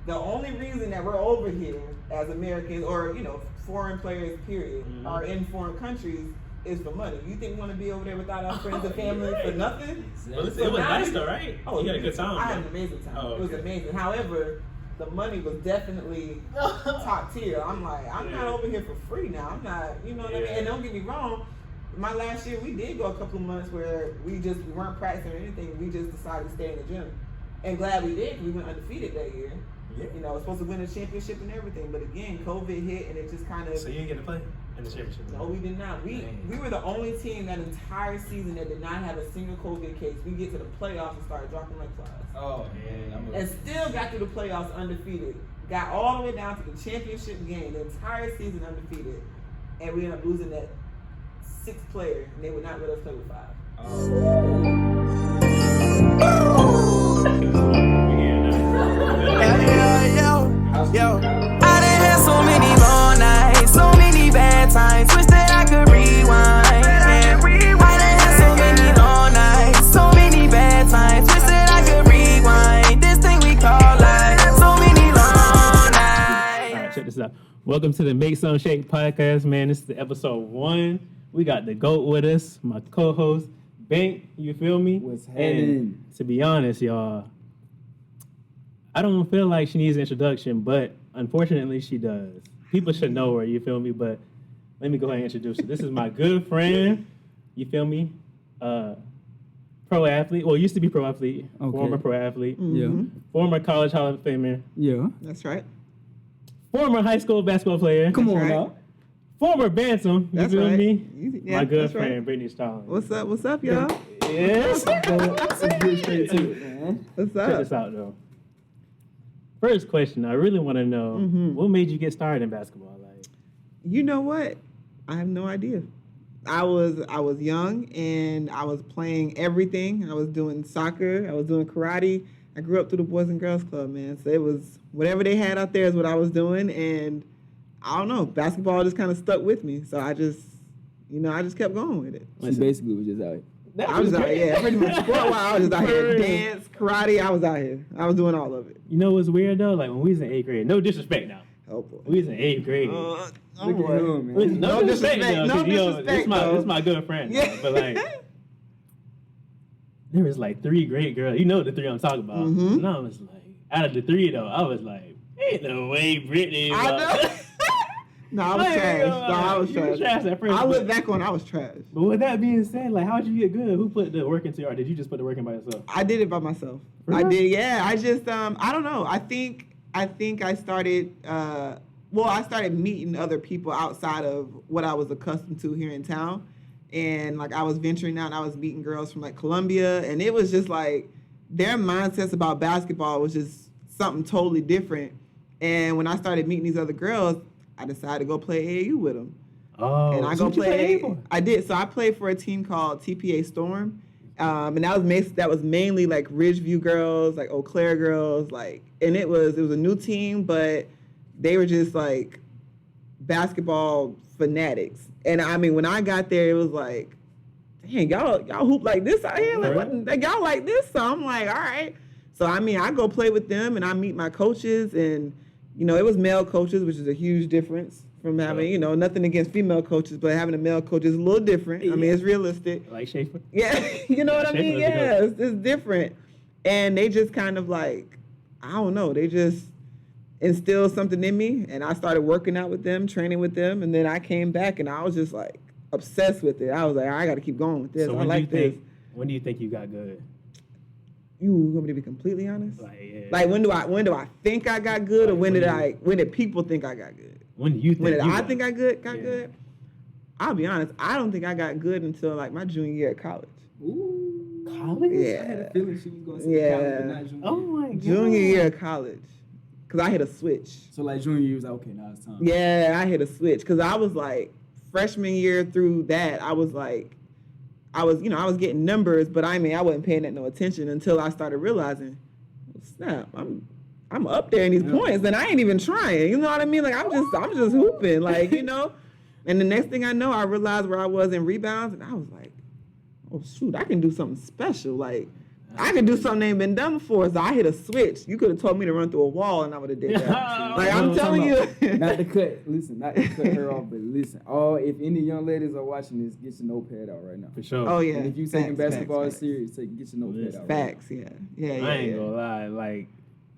the only reason that we're over here as Americans or, foreign players, period, are in foreign countries is for money. You think we want to be over there without our friends and family for nothing? Well, it was nice though, right? You had a good time. I had an amazing time. Oh, okay. It was amazing. However, the money was definitely top tier. I'm like, I'm not over here for free now. I'm not, you know what I mean? And don't get me wrong, my last year we did go a couple of months where we weren't practicing or anything. We just decided to stay in the gym. And glad we did. We went undefeated that year. Yeah. You know, supposed to win a championship and everything. But again, COVID hit and it just kind of... So you didn't get to play in the championship? No, we did not. We were the only team that entire season that did not have a single COVID case. We get to the playoffs and started dropping like flies. Oh, man. And still got through the playoffs undefeated. Got all the way down to the championship game, the entire season undefeated. And we ended up losing that 6th player, and they would not let us play with 5. Yo, I done had so many long nights, so many bad times. Wish that I could rewind. I done had so many long nights, so many bad times. Wish that I could rewind. This thing we call life, so many long nights. All right, check this out. Welcome to the Make Some Shake podcast, man. This is the episode 1. We got the GOAT with us, my co-host, Bank. You feel me? What's happening? To be honest, y'all, I don't feel like she needs an introduction, but unfortunately she does. People should know her, you feel me? But let me go ahead and introduce her. This is my good friend, you feel me? Pro athlete, well, used to be pro athlete, former pro athlete, former college Hall of Famer. Yeah. That's right. Former high school basketball player. Come on right. now. Former bantam, you That's feel right. me? Yeah, my good that's friend, right. Brittany Starling. What's up, y'all? Yes. Let's get straight to it, man. What's Check up? this out, though. First question, I really want to know, what made you get started in basketball? Like, You know what? I have no idea. I was young and I was playing everything. I was doing soccer. I was doing karate. I grew up through the Boys and Girls Club, man. So it was whatever they had out there is what I was doing. And I don't know, basketball just kind of stuck with me. So I just kept going with it. She basically was just out here. I was out here, pretty much. For a while, I was just out here. Dance, karate, I was out here. I was doing all of it. you know what's weird, though? Like, when we was in 8th grade, no disrespect now. Oh, boy. We was in 8th grade. Look at him, man. No disrespect, though. No 'cause, disrespect, though. This my good friend. Yeah. But, like, there was, like, 3 great girls. You know the 3 I'm talking about. Mhm. And I was like, out of the 3, though, I was like, ain't no way Brittany. I know. No, I was trash. No, I was You was trash. trash at first. I but- look back on, I was trash. But with that being said, like, how'd you get good? Who put the work into it, or did you just put the work in by yourself? I did it by myself. For I real? did, yeah. I just, I don't know. I think I started, I started meeting other people outside of what I was accustomed to here in town. And, like, I was venturing out and I was meeting girls from, like, Columbia. And it was just, like, their mindsets about basketball was just something totally different. And when I started meeting these other girls, I decided to go play AAU with them. Oh, And I so go what you play. for? I did. So I played for a team called TPA Storm, and that was mainly like Ridgeview girls, like Eau Claire girls, like. And it was a new team, but they were just like basketball fanatics. And I mean, when I got there, it was like, dang, y'all hoop like this out here, like, what, like y'all like this. So I'm like, all right. So I mean, I go play with them, and I meet my coaches, and it was male coaches, which is a huge difference from having, nothing against female coaches, but having a male coach is a little different. I mean, it's realistic. Like Schaefer? Yeah, you know what I mean? Schaefer Yeah, it's different. And they just kind of like, I don't know, they just instilled something in me, and I started working out with them, training with them, and then I came back, and I was just like obsessed with it. I was like, I got to keep going with this. So I like this. When do you think you got good? You want me to be completely honest? Like, yeah. Like when do I think I got good, or when did people think I got good? When do you think When did you I got think I good? got good? I'll be honest, I don't think I got good until like my junior year at college. Ooh. College? Yeah. I had a feeling she was going to say Yeah. college, but not junior. Oh my god. Junior year of college. Because I hit a switch. So like junior year was like, okay, now it's time. Yeah, I hit a switch. Because I was like, freshman year through that, I was getting numbers, but I wasn't paying that no attention until I started realizing, snap, I'm up there in these points, and I ain't even trying. You know what I mean? Like, I'm just hooping, like, And the next thing I know, I realized where I was in rebounds, and I was like, oh, shoot, I can do something special. Like, I could do something that ain't been done before, so I hit a switch. You could have told me to run through a wall, and I would have did that. Like I'm telling you, not to cut her off, but listen. If any young ladies are watching this, get your notepad out right now. For sure. Oh yeah. And if you taking basketball serious, get your notepad out. Facts, yeah. I ain't gonna lie, like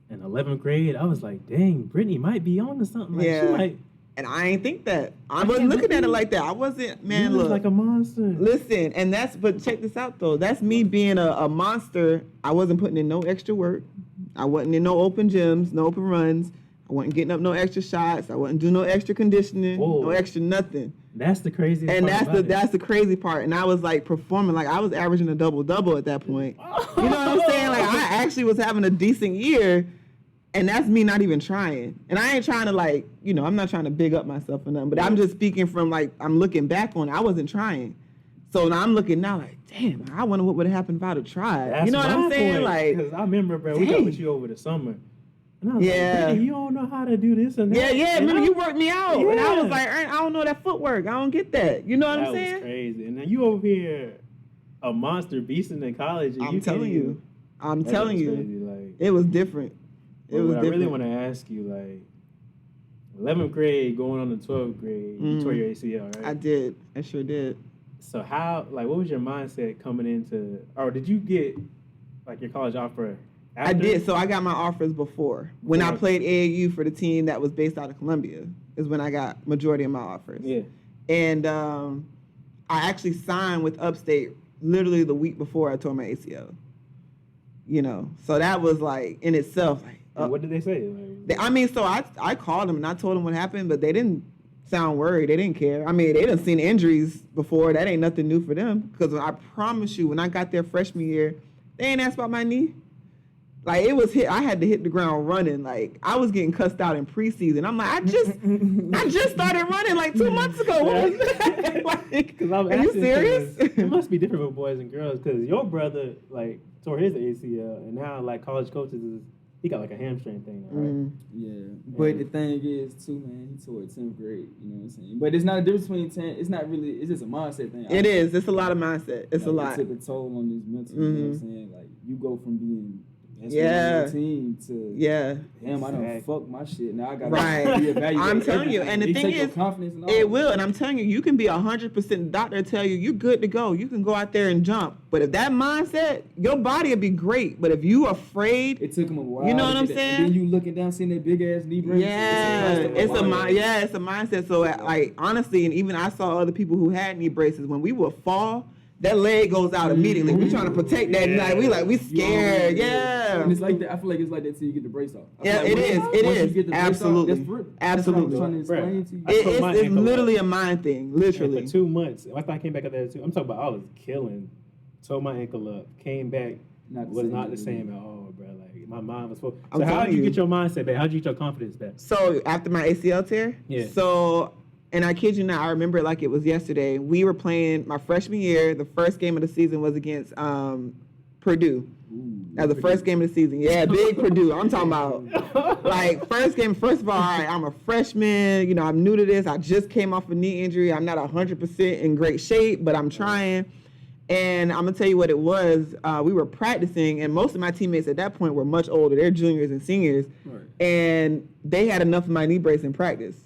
in 11th grade, I was like, dang, Brittany might be on to something. Like, she might. And I ain't think that. I wasn't looking at it like that. I wasn't, man, look. like a monster. Listen, but check this out, though. That's me being a monster. I wasn't putting in no extra work. I wasn't in no open gyms, no open runs. I wasn't getting up no extra shots. I wasn't doing no extra conditioning, no extra nothing. That's the craziest part. And that's the crazy part. And I was like performing, like I was averaging a double-double at that point. You know what I'm saying? Like I actually was having a decent year. And that's me not even trying. And I ain't trying to like, I'm not trying to big up myself or nothing, but I'm just speaking from like, I'm looking back on it. I wasn't trying. So now I'm looking now like, damn, I wonder what would have happened if I'd have tried. That's you know what I'm saying? Point. Like, because I remember, bro, we got with you over the summer. And I was like, Brittany, you don't know how to do this and that. Yeah, remember you worked me out. Yeah. And I was like, I don't know that footwork. I don't get that. You know what I'm saying? That was crazy. And then you over here, a monster beasting in college. And I'm telling you. Crazy. Like, it was different. I really want to ask you, like, 11th grade going on to 12th grade, you tore your ACL, right? I did. I sure did. So what was your mindset coming into, or did you get, like, your college offer after? I did. So I got my offers before. When I played AAU for the team that was based out of Columbia is when I got majority of my offers. Yeah. And I actually signed with Upstate literally the week before I tore my ACL. So that was, like, in itself, like, what did they say? So I called them and I told them what happened, but they didn't sound worried. They didn't care. I mean, they done seen injuries before. That ain't nothing new for them. Because I promise you, when I got there freshman year, they ain't asked about my knee. Like, it was I had to hit the ground running. Like, I was getting cussed out in preseason. I'm like, I just started running like 2 months ago. What was that? Like, are you serious? It must be different for boys and girls because your brother, like, tore his ACL, and now, like, college coaches he got like a hamstring thing, right? Yeah, but the thing is, too, man, he tore it 10th grade. You know what I'm saying? But it's not a difference between 10. It's not really. It's just a mindset thing. It is. It's a lot of mindset. It's a lot. It took a toll on this mental. You know what I'm saying? Like you go from being on your team to damn, I done fuck my shit. Now I got to reevaluate. I'm telling you, and the thing is, it will. And I'm telling you, you can be 100%. Doctor tell you you're good to go. You can go out there and jump. But if that mindset, your body will be great. But if you afraid, it took him a while. You know what I'm saying? And then you looking down, seeing that big ass knee brace. It's a mindset. So like honestly, and even I saw other people who had knee braces. When we would fall, that leg goes out immediately. We're trying to protect that. Like we scared. And it's like that. I feel like it's like that till you get the brace off. It is. Absolutely. Absolutely. I'm trying to explain to you. It's literally a mind thing. Literally. And for 2 months, after I came back up there too, I'm talking about I was killing. Tore my ankle up, came back, was not the same at all, bro. Like my mind was full. So how did you get your mindset back? How did you get your confidence back? So after my ACL tear, So, and I kid you not, I remember it like it was yesterday. We were playing my freshman year. The first game of the season was against Purdue. That was the first game of the season. Yeah, big Purdue. I'm talking about like first game. First of all, I'm a freshman. I'm new to this. I just came off a knee injury. I'm not 100% in great shape, but I'm trying. And I'm going to tell you what it was. We were practicing, and most of my teammates at that point were much older. They're juniors and seniors. Right. And they had enough of my knee brace in practice.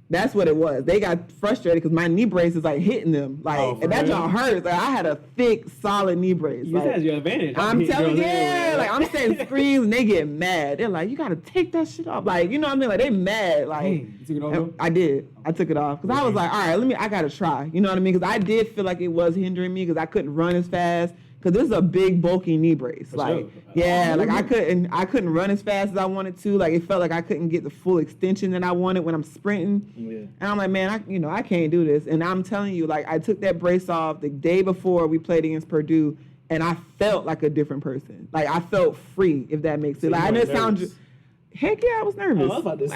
That's what it was. They got frustrated because my knee brace is like hitting them. Like, and that y'all hurt. Like, I had a thick, solid knee brace. You had your advantage. I'm telling you, like I'm setting screens and they get mad. They're like, you got to take that shit off. Like, you know what I mean? Like, they mad. Like, you took it off? I did. I took it off because I was like, all right, I got to try. You know what I mean? Because I did feel like it was hindering me because I couldn't run as fast. Because this is a big, bulky knee brace. Like, like I couldn't run as fast as I wanted to. Like, it felt like I couldn't get the full extension that I wanted when I'm sprinting. Yeah. And I'm like, man, I can't do this. And I'm telling you, like, I took that brace off the day before we played against Purdue, and I felt like a different person. Like, I felt free, if that makes sense. Like, I know it sounds... Heck yeah, I was nervous. I was about to say.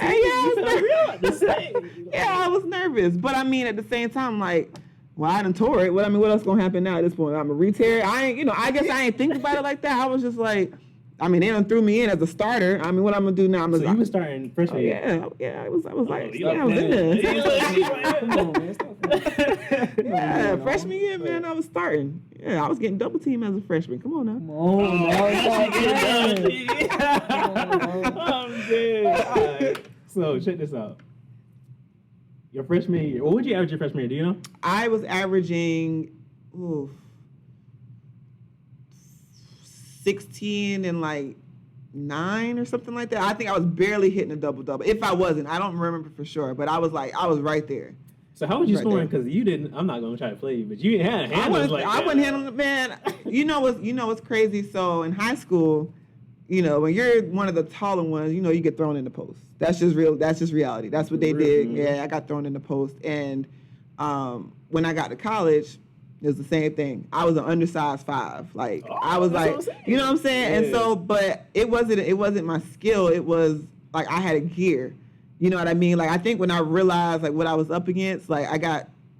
I was nervous. But I mean, at the same time, like... Well, I done tore it. What else gonna happen now at this point? I'm a re-tear. I guess I ain't think about it like that. I was just like, I mean, they done threw me in as a starter. I mean, what I'm gonna do now? So you was starting freshman year? Yeah. I was like, you I was in there. Come on, man. Stop playing. Yeah, freshman year, man, I was starting. Yeah, I was getting double team as a freshman. Come on now. Come on, I'm dead. All right. So check this out. Your freshman year. What would you average your freshman year? Do you know? I was averaging 16 and like 9 or something like that. I think I was barely hitting a double-double. If I wasn't, I don't remember for sure, but I was right there. So how was you scoring? Because you didn't. I'm not gonna try to play you, but you had handles like that. I wasn't handling it, man. You know what's crazy? So in high school, when you're one of the taller ones, you get thrown in the post. That's just real. That's just reality. That's what they did. Yeah, I got thrown in the post. And when I got to college, it was the same thing. I was an undersized 5. Like I was like, you know what I'm saying? Yeah. And so, but it wasn't my skill. It was like I had a gear. You know what I mean? Like I think when I realized like what I was up against, like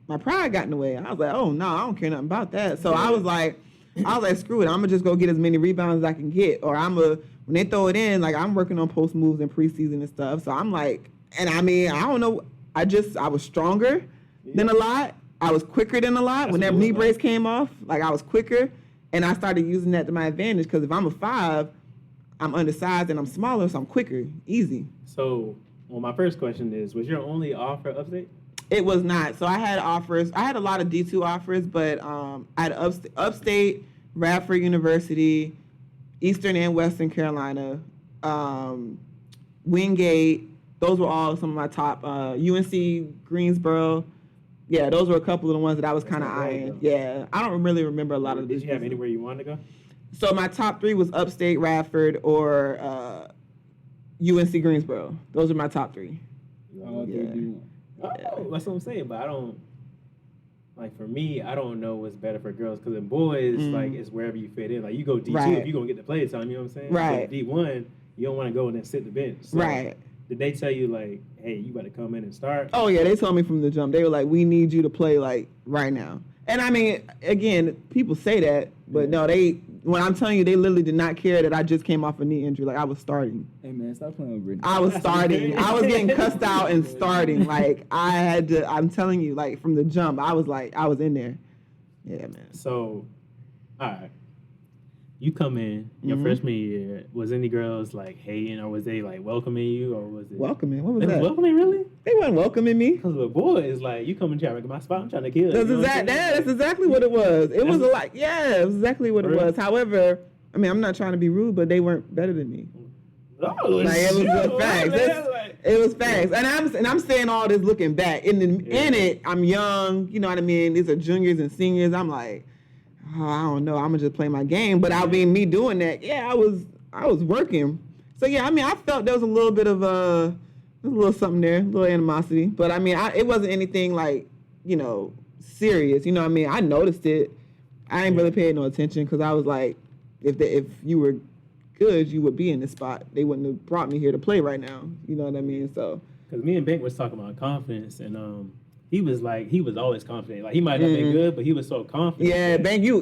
my pride got in the way. I was like, oh no, I don't care nothing about that. So I was like, screw it. I'm gonna just go get as many rebounds as I can get, or when they throw it in, like I'm working on post moves in preseason and stuff. So I'm like, and I mean, I don't know. I was stronger than a lot. I was quicker than a lot. When that knee brace came off, like I was quicker, and I started using that to my advantage. Because if I'm a 5, I'm undersized and I'm smaller, so I'm quicker, easy. So, well, my first question is: was your only offer upstate? It was not. So I had offers. I had a lot of D2 offers, but I had upstate, Radford University, Eastern and Western Carolina, Wingate. Those were all some of my top. UNC Greensboro. Yeah, those were a couple of the ones that I was kind of eyeing. Yeah, I don't really remember a lot of. Did you have anywhere you wanted to go? So my top 3 was upstate, Radford, or UNC Greensboro. Those are my top 3. That's what I'm saying. But I don't. Like for me, I don't know what's better for girls because in boys, like it's wherever you fit in. Like you go D2 if you're gonna get the play time. You know what I'm saying? Right. So D1, you don't want to go and then sit the bench. So right. Did they tell you like, hey, you got to come in and start? Oh yeah, they told me from the jump. They were like, we need you to play like right now. And I mean, again, people say that, but no, when I'm telling you, they literally did not care that I just came off a knee injury. Like I was starting. Hey man, stop playing with Brittany. I was starting. I was getting cussed out and starting. Like I had to. I'm telling you, like from the jump, I was in there. Yeah, man. So, all right. You come in your freshman year. Was any girls like hating, or was they like welcoming you, or was it welcoming? What was they that? Was welcoming really? They wasn't welcoming me. Because with boys, like you come and try to get my spot, I'm trying to kill. That's exactly what it was. It was exactly what it was. However, I mean, I'm not trying to be rude, but they weren't better than me. Oh, like, it was facts. It was facts, and I'm saying all this looking back. In it, I'm young. You know what I mean? These are juniors and seniors. I'm like, I don't know. I'm gonna just play my game. But I mean, me doing that, I was working. So yeah, I mean, I felt there was a little bit of a little something there, a little animosity. But I mean, it wasn't anything like serious. You know what I mean? I noticed it. I ain't really paid no attention because I was like, if you were good, you would be in this spot. They wouldn't have brought me here to play right now. You know what I mean? So because me and Bank was talking about confidence, and he was always confident. Like he might not been good, but he was so confident. Yeah, Bank, you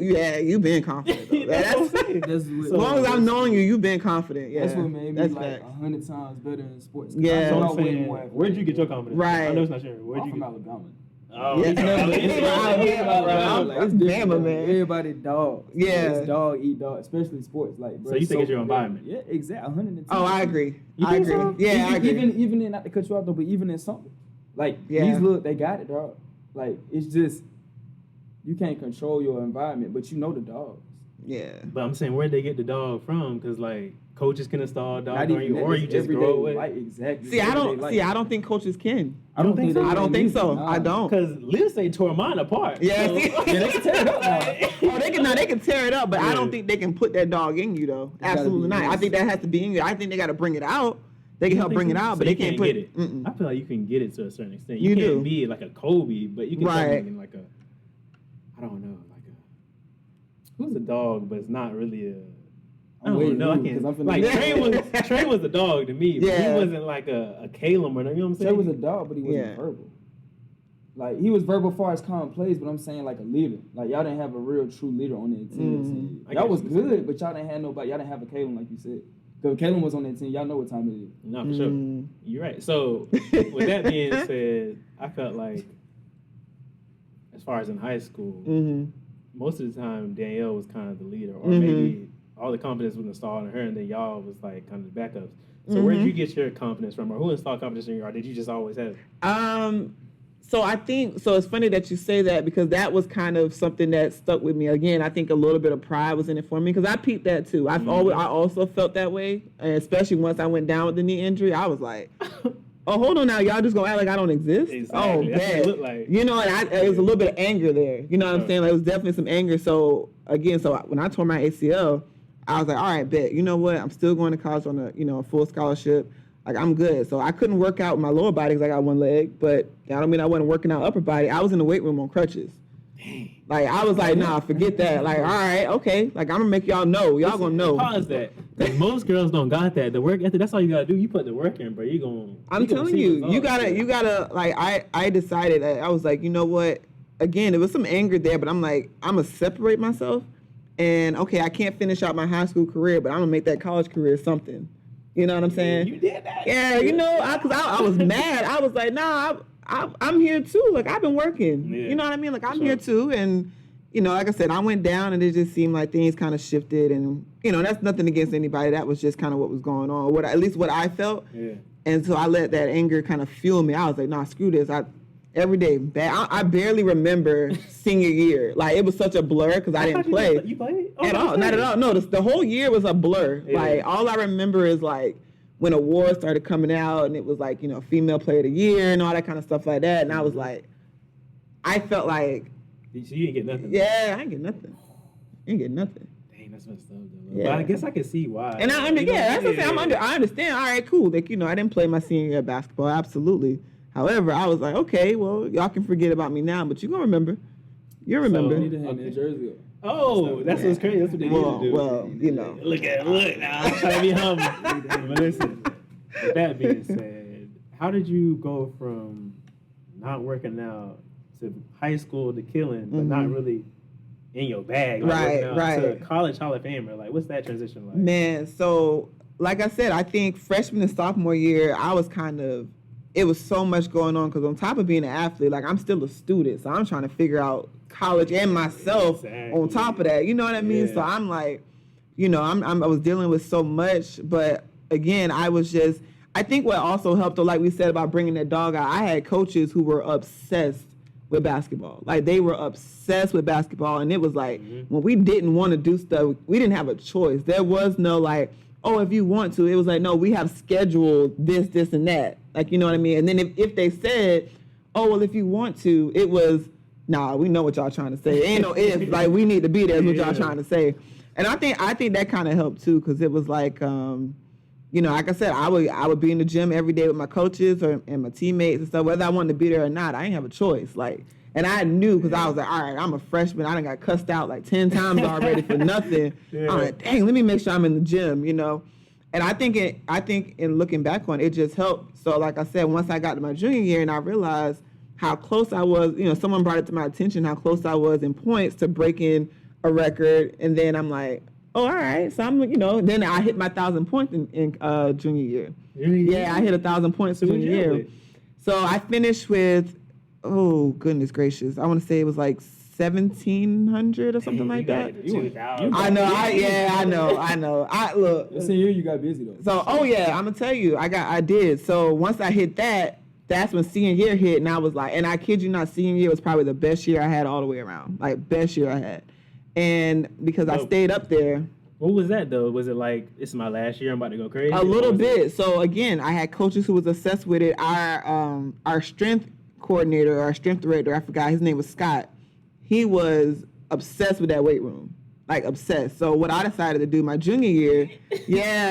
been confident. Though. That's as long as I've known you, you've been confident. Yeah, that's what made me like 100 times better in sports. Yeah, so I'm saying, where'd you get your confidence? Right. I know it's not sure. Where'd you from get? Alabama. Oh, yeah. It's Bama, man. Everybody dog. Yeah. It's dog eat dog, especially sports. Like, bro, so you think it's your environment? Yeah, exactly. 110. Oh, I agree. I agree. So? Yeah, I agree. Even in, not to cut you off though, but even in something, like these they got it, dog. Like it's just you can't control your environment, but you know the dogs. Yeah. But I'm saying where'd they get the dog from? Because like coaches can install dogs on you, or you just grow with. Like, exactly. See, I don't think coaches can. I don't think so. I don't think so. Nah. I don't. Because Lindsay tore mine apart. Yeah. So. Yeah, they can tear it up now. They can tear it up, but I don't think they can put that dog in you though. Absolutely not. I think that has to be in you. I think they got to bring it out. They can help bring it out, but they can't put it. I feel like you can get it to a certain extent. You can't be like a Kobe, but you can be like a, I don't know, like a, who's a dog, but it's not really a. I don't know. I can't. Like Trey was a dog to me, but he wasn't like a Calum or you know what I'm saying. Trey was a dog, but he wasn't verbal. like he was verbal as far as calling plays, but I'm saying like a leader. Like y'all didn't have a real true leader on that team. Y'all was good, but y'all didn't have nobody. Y'all didn't have a Kalen like you said. Because Kalen was on that team. Y'all know what time it is. No, for sure. You're right. So with that being said, I felt like as far as in high school, most of the time Danielle was kind of the leader, or maybe all the confidence was installed in her, and then y'all was like kind of the backups. So where did you get your confidence from, or who installed confidence in you, or did you just always have it? So I think, so it's funny that you say that because that was kind of something that stuck with me. Again, I think a little bit of pride was in it for me because I peeped that too. I also felt that way, and especially once I went down with the knee injury, I was like, oh, hold on now, y'all just gonna act like I don't exist? Exactly. Oh, that's what it looked like. You know, and it was a little bit of anger there. You know what I'm saying? Like, it was definitely some anger. So again, when I tore my ACL, I was like, all right, bet. You know what? I'm still going to college on a full scholarship. Like, I'm good. So I couldn't work out my lower body because I got one leg, but that don't mean I wasn't working out upper body. I was in the weight room on crutches. Dang. Like, I was like, nah, forget that. Like, all right, okay. Like, I'm going to make y'all know. Y'all going to know. Pause that. Because most girls don't got that. The work ethic, that's all you got to do. You put the work in, bro. I'm telling you, you gotta, like, I decided, I was like, you know what? Again, there was some anger there, but I'm like, I'm going to separate myself. And, okay, I can't finish out my high school career, but I'm going to make that college career something. You know what I'm saying? You did that. Yeah, you know, because I was mad. I was like, nah, I'm here too. Like, I've been working. Yeah. You know what I mean? Like, I'm here too. And, you know, like I said, I went down and it just seemed like things kind of shifted. And, you know, that's nothing against anybody. That was just kind of what was going on, or at least what I felt. Yeah. And so I let that anger kind of fuel me. I was like, nah, screw this. Every day, I barely remember senior year. Like, it was such a blur because I didn't play. You played? Oh, at all. Not at all. No, the whole year was a blur. Yeah. Like, all I remember is, like, when awards started coming out and it was, like, you know, female player of the year and all that kind of stuff like that. And I was like, I felt like. So you didn't get nothing? Yeah, I didn't get nothing. Dang, that's messed up, though. Yeah. But I guess I can see why. And that's what I'm saying. I understand. All right, cool. Like, you know, I didn't play my senior year basketball. Absolutely. However, I was like, okay, well, y'all can forget about me now, but you're going to remember. You'll remember. So, you need to hang that jersey up. Oh, that's what's crazy. That's what they need to do. Well, you know. Look now. I'm trying to be humble. But listen, with that being said, how did you go from not working out to high school to killing, but not really in your bag? Like right. To college Hall of Famer. Like, what's that transition like? Man, so, like I said, I think freshman and sophomore year, I was kind of, it was so much going on because on top of being an athlete, like, I'm still a student, so I'm trying to figure out college and myself on top of that. You know what I mean? Yeah. So I'm like, you know, I was dealing with so much, but again, I think what also helped, like we said about bringing that dog out, I had coaches who were obsessed with basketball. Like, they were obsessed with basketball, and it was like, when we didn't want to do stuff, we didn't have a choice. There was no, like, oh, if you want to. It was like, no, we have scheduled this, and that. Like, you know what I mean? And then if they said, oh, well, if you want to, it was, nah, we know what y'all trying to say. Ain't no if, like, we need to be there is what y'all trying to say. And I think that kind of helped, too, because it was like, you know, like I said, I would be in the gym every day with my coaches and my teammates and stuff. Whether I wanted to be there or not, I didn't have a choice. Like, and I knew because I was like, all right, I'm a freshman. I done got cussed out like 10 times already for nothing. I'm like, dang, let me make sure I'm in the gym, you know. And I think in looking back on it, it just helped. So like I said, once I got to my junior year and I realized how close I was, you know, someone brought it to my attention how close I was in points to breaking a record. And then I'm like, oh, all right. So I'm, you know, then I hit my 1,000 points in junior year. Yeah, I hit 1,000 points junior year. So I finished with, oh, goodness gracious. I want to say it was like 1,700 or something like that. I know. Look. That same year you got busy though. So, I'm gonna tell you, I did. So once I hit that, that's when senior year hit, and I was like, and I kid you not, senior year was probably the best year I had all the way around, like best year I had, and because I stayed up there. What was that though? Was it like, this is my last year, I'm about to go crazy? A little bit. So again, I had coaches who was obsessed with it. Our strength coordinator, our strength director, I forgot, his name was Scott. He was obsessed with that weight room, like obsessed. So what I decided to do my junior year,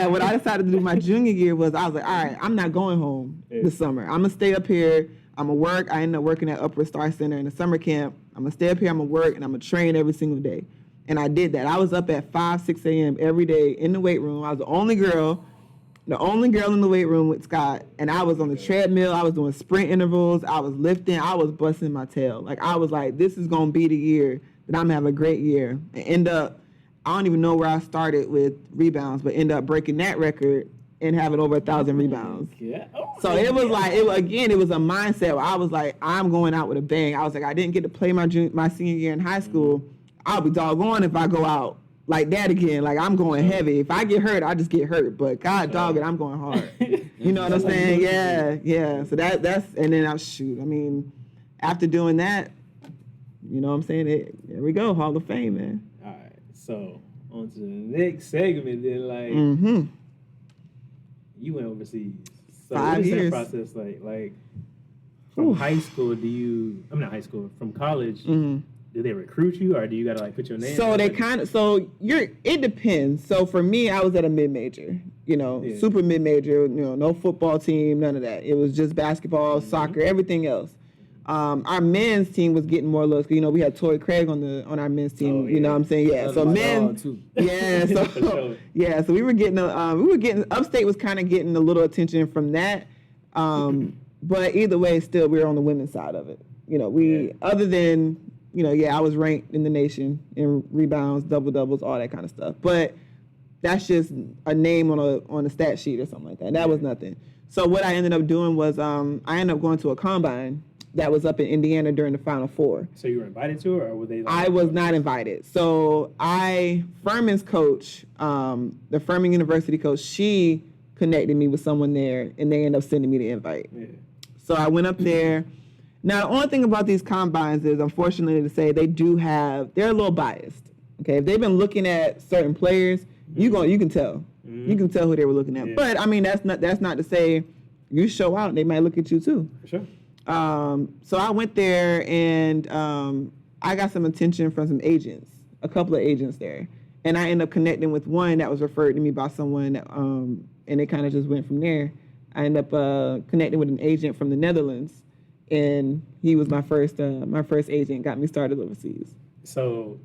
was I was like, all right, I'm not going home this summer. I'm gonna stay up here. I'm gonna work. I ended up working at Upward Star Center in the summer camp. I'm gonna stay up here. I'm gonna work and I'm gonna train every single day. And I did that. I was up at 5, 6 a.m. every day in the weight room. I was the only girl. the only girl in the weight room with Scott, and I was on the treadmill. I was doing sprint intervals. I was lifting. I was busting my tail. Like, I was like, this is going to be the year that I'm going to have a great year. And end up, I don't even know where I started with rebounds, but end up breaking that record and having over 1,000 rebounds. Yeah. So it was like, it was a mindset where I was like, I'm going out with a bang. I was like, I didn't get to play my senior year in high school. I'll be doggone if I go out like that again. Like, I'm going heavy. If I get hurt, I just get hurt. But God dog it, I'm going hard. You know what I'm saying? Yeah. So that's, and then I mean, after doing that, you know what I'm saying? There we go, Hall of Fame, man. All right. So on to the next segment then, like, you went overseas. So 5 what is years. that process like from high school, from college, do they recruit you or do you gotta like put your name? So it depends. So for me, I was at a mid-major, super mid-major, no football team, none of that. It was just basketball, soccer, everything else. Our men's team was getting more looks. We had Torrey Craig on our men's team. You know what I'm saying? Yeah. So men, yeah. So yeah. So we were getting upstate was kind of getting a little attention from that. But either way, still we were on the women's side of it. Other than I was ranked in the nation in rebounds, double doubles, all that kind of stuff. But that's just a name on a stat sheet or something like that. That was nothing. So what I ended up doing was I ended up going to a combine that was up in Indiana during the Final Four. So you were invited to it, or were they? I was not invited. So Furman's coach, the Furman University coach, she connected me with someone there, and they ended up sending me the invite. Yeah. So I went up there. Now, the only thing about these combines is, unfortunately to say, they're a little biased. Okay, if they've been looking at certain players, you can tell. You can tell who they were looking at. Yeah. But I mean, that's not to say you show out, they might look at you too. For sure. So I went there and I got some attention from some agents, a couple of agents there. And I ended up connecting with one that was referred to me by someone, and it kind of just went from there. I ended up connecting with an agent from the Netherlands, and he was my first agent, got me started overseas. So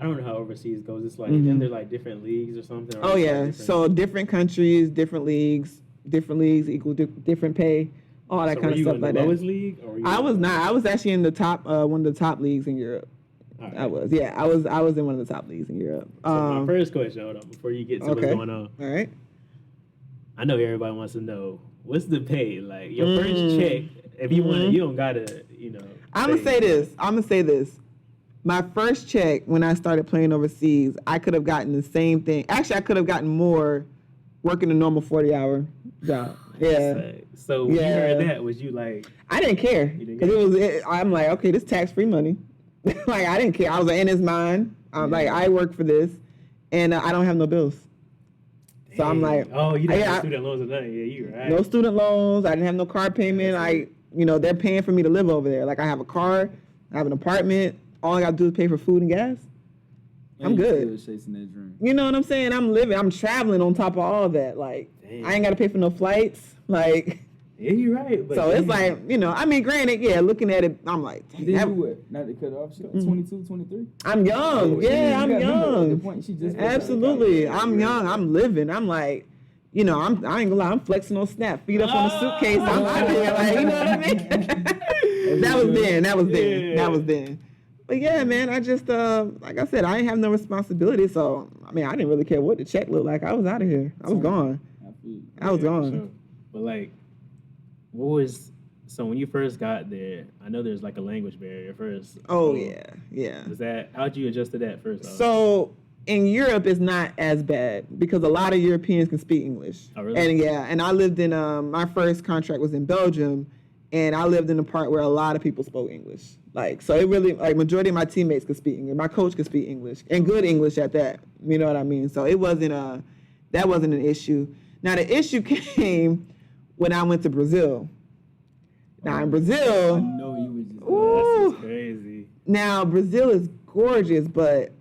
I don't know how overseas goes. It's like, isn't there like different leagues or something? Or So different countries, different leagues equal different pay. All that kind of stuff like that. Were you in the lowest league? Or I was not. I was actually in the top, one of the top leagues in Europe. Right. I was in one of the top leagues in Europe. So my first question, hold on, before you get to what's going on. All right. I know everybody wants to know, what's the pay? Like, your first check, if you want it, you don't gotta, I'm gonna say this. My first check when I started playing overseas, I could have gotten the same thing. Actually, I could have gotten more working a normal 40-hour job. Yeah. So when you heard that, was you like? I didn't care because I'm like, okay, this tax-free money. Like, I didn't care. I was like, and it's mine. I'm like, I work for this, and I don't have no bills. Dang. So I'm like, oh, you didn't have student loans or nothing? Yeah, you right. No student loans. I didn't have no car payment. They're paying for me to live over there. Like, I have a car, I have an apartment. All I gotta do is pay for food and gas. I'm good. Chasing that dream. You know what I'm saying? I'm traveling on top of all of that. Like, dang. I ain't gotta pay for no flights. Like, yeah, you're right. But so it's like, granted, looking at it, I'm like, dang. Did you what? Not to cut off. 22, 23? I'm young. I'm young. Point, she just absolutely. I'm young. I'm living. I'm like, I ain't gonna lie, I'm flexing on Snap, feet up on the suitcase. I'm out here, like, you know what I mean? That was then. But yeah, man, I just, like I said, I ain't have no responsibility. So, I didn't really care what the check looked like. I was out of here. I was gone. I was gone. Sure. But like, so when you first got there, I know there's like a language barrier first. Oh, so yeah. How'd you adjust to that first? So in Europe, it's not as bad because a lot of Europeans can speak English. Oh, really? And I lived in, my first contract was in Belgium, and I lived in a part where a lot of people spoke English. Like, so it really, like, majority of my teammates could speak English. My coach could speak English, and good English at that. You know what I mean? So it wasn't that wasn't an issue. Now, the issue came when I went to Brazil. Now, in Brazil... I know you was just... That's just crazy. Now, Brazil is gorgeous, but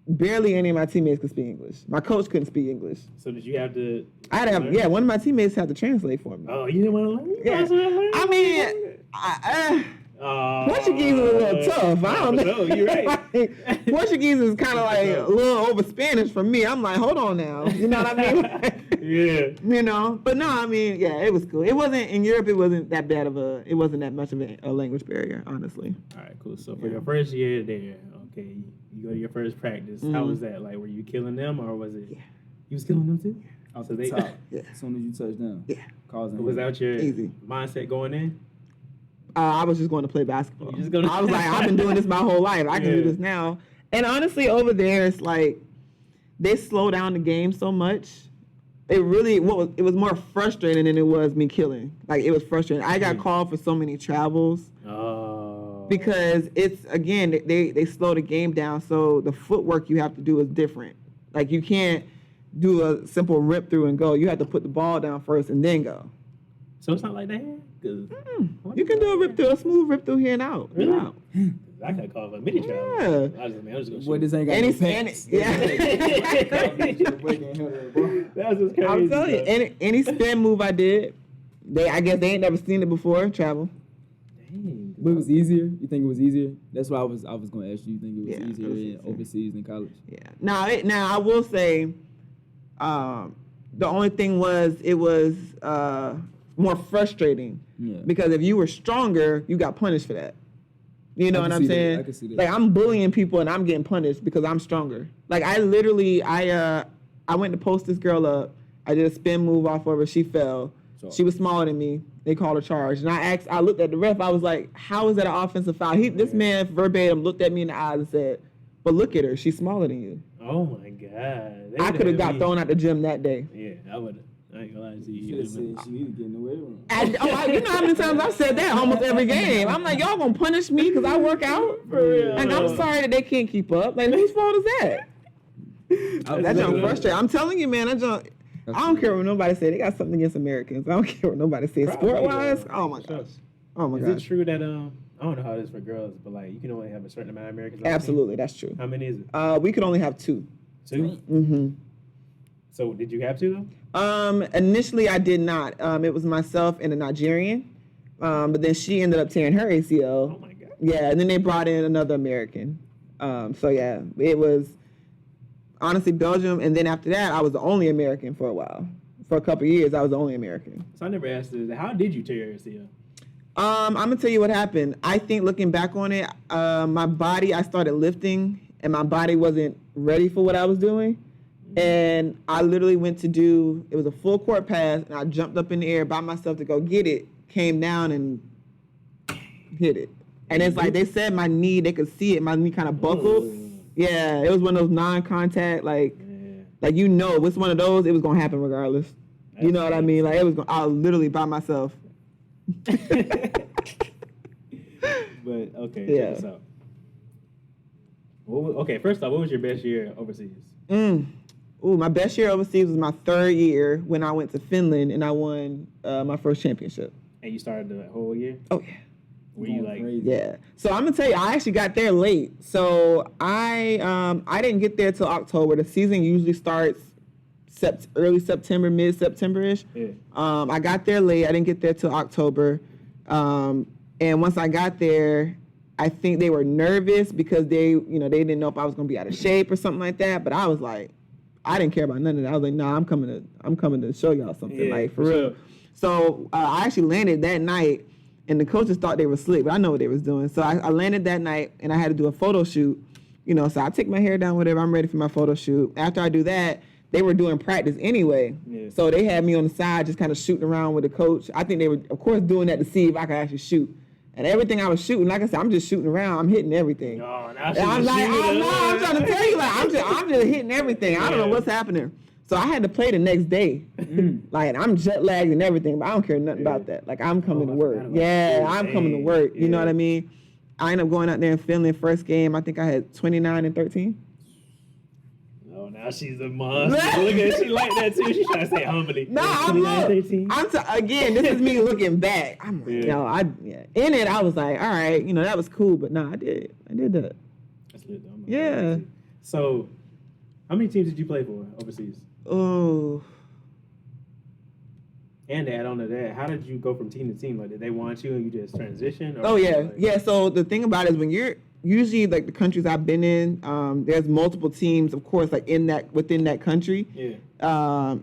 barely any of my teammates could speak English. My coach couldn't speak English. So did you have to... one of my teammates had to translate for me. Oh, you didn't want to learn? Yeah. Portuguese is a little tough. I don't know. You're right. Like, Portuguese is kind of like a little over Spanish for me. I'm like, hold on now. You know what I mean? Yeah. You know, but no, I mean, yeah, it was cool. It wasn't in Europe. It wasn't that bad of a. It wasn't that much of a language barrier, honestly. All right, cool. So for your first year there, okay, you go to your first practice. How was that? Like, were you killing them, or was it? Yeah. You was killing them too. Off So the they. top. Yeah. As soon as you touch down. Yeah. Causing Was that your Easy. mindset going in? I was just going to play basketball. You just gonna- I was like, I've been doing this my whole life. I can do this now. And honestly, over there, it's like they slow down the game so much. It really, it was more frustrating than it was me killing. Like, it was frustrating. I got called for so many travels. Oh. Because it's, again, they slow the game down, so the footwork you have to do is different. Like, you can't do a simple rip through and go. You have to put the ball down first and then go. So it's not like that? You can do a smooth rip through here and out. Really? Out. I got called for a mini travel. Yeah. I was just gonna Boy, shoot. this ain't got Any no pants. yeah. That's just crazy. I'm telling you, any spin move I did, I guess they ain't never seen it before. Travel. Dang. But it was easier? You think it was easier? That's what I was going to ask you. You think it was Yeah, easier it was in easier. overseas than college? Yeah. Now I will say, the only thing was it was more frustrating. Yeah. Because if you were stronger, you got punished for that. You know I what can I'm see that. saying? I can see that. Like, I'm bullying people and I'm getting punished because I'm stronger. Like, I literally, I went to post this girl up. I did a spin move off of her. She fell. Sure. She was smaller than me. They called her charge. And I looked at the ref. I was like, how is that an offensive foul? This man verbatim looked at me in the eyes and said, but look at her. She's smaller than you. Oh my God. I could have got thrown out the gym that day. Yeah, I would have. I ain't gonna lie to You you. should have said she needed to get in the weight room. You know how many times I've said that almost every game. I'm like, y'all gonna punish me because I work out? And I'm sorry that they can't keep up. Like, whose fault is that? That junk frustrating. I'm telling you, man, I don't care what nobody say. They got something against Americans. I don't care what nobody says. Sport-wise, oh my gosh. Oh my Is gosh. it true that I don't know how it is for girls, but like you can only have a certain amount of Americans? on the team? Absolutely, that's true. How many is it? We could only have 2. 2? Mm-hmm. So did you have 2 though? Initially, I did not. It was myself and a Nigerian. But then she ended up tearing her ACL. Oh my God. Yeah, and then they brought in another American. So yeah, it was honestly Belgium, and then after that, I was the only American for a while. For a couple of years, I was the only American. So I never asked this. How did you tear your ACL? I'm gonna tell you what happened. I think looking back on it, my body, I started lifting, and my body wasn't ready for what I was doing. And I literally went to it was a full court pass, and I jumped up in the air by myself to go get it, came down and hit it. And it's like they said my knee, they could see it, my knee kind of buckled. Yeah, it was one of those non-contact, like you know, it's one of those, it was gonna happen regardless. You know what I mean? Like, I was literally by myself. But okay, Yeah. check this out. Okay, first off, what was your best year overseas? My best year overseas was my 3rd year when I went to Finland and I won my first championship. And you started the whole year? Oh yeah. Were you like? Crazy. Yeah. So I'm gonna tell you, I actually got there late. So I didn't get there till October. The season usually starts early September, mid-September-ish. Yeah. I got there late. I didn't get there till October. And once I got there, I think they were nervous because they didn't know if I was gonna be out of shape or something like that. But I was like, I didn't care about none of that. I was like, nah, I'm coming to show y'all something, like for real. sure. So I actually landed that night, and the coaches thought they were slick, but I know what they was doing. So I landed that night, and I had to do a photo shoot. So I take my hair down, whatever. I'm ready for my photo shoot. After I do that, they were doing practice anyway. Yeah. So they had me on the side, just kind of shooting around with the coach. I think they were, of course, doing that to see if I could actually shoot. And everything I was shooting, like I said, I'm just shooting around. I'm hitting everything. Oh, now And I'm like, I'm trying to tell you, like, I'm just hitting everything. I don't know what's happening. So I had to play the next day. Like, I'm jet lagged and everything, but I don't care nothing about that. Like, I'm coming to work. Yeah, I'm coming to work. You know what I mean? I ended up going out there in Finland. First game, I think I had 29 and 13. Oh, now she's a monster. Look at she like that too. She's trying to say humbly. No, again, this is me looking back. I'm like, in it, I was like, all right, that was cool, but no, I did that. That's lit, though. Yeah. So, how many teams did you play for overseas? Oh, And to add on to that, how did you go from team to team? Like, did they want you and you just transition? Or Oh yeah, like, yeah. So the thing about it is when you're usually like the countries I've been in, there's multiple teams, of course, like within that country. Yeah.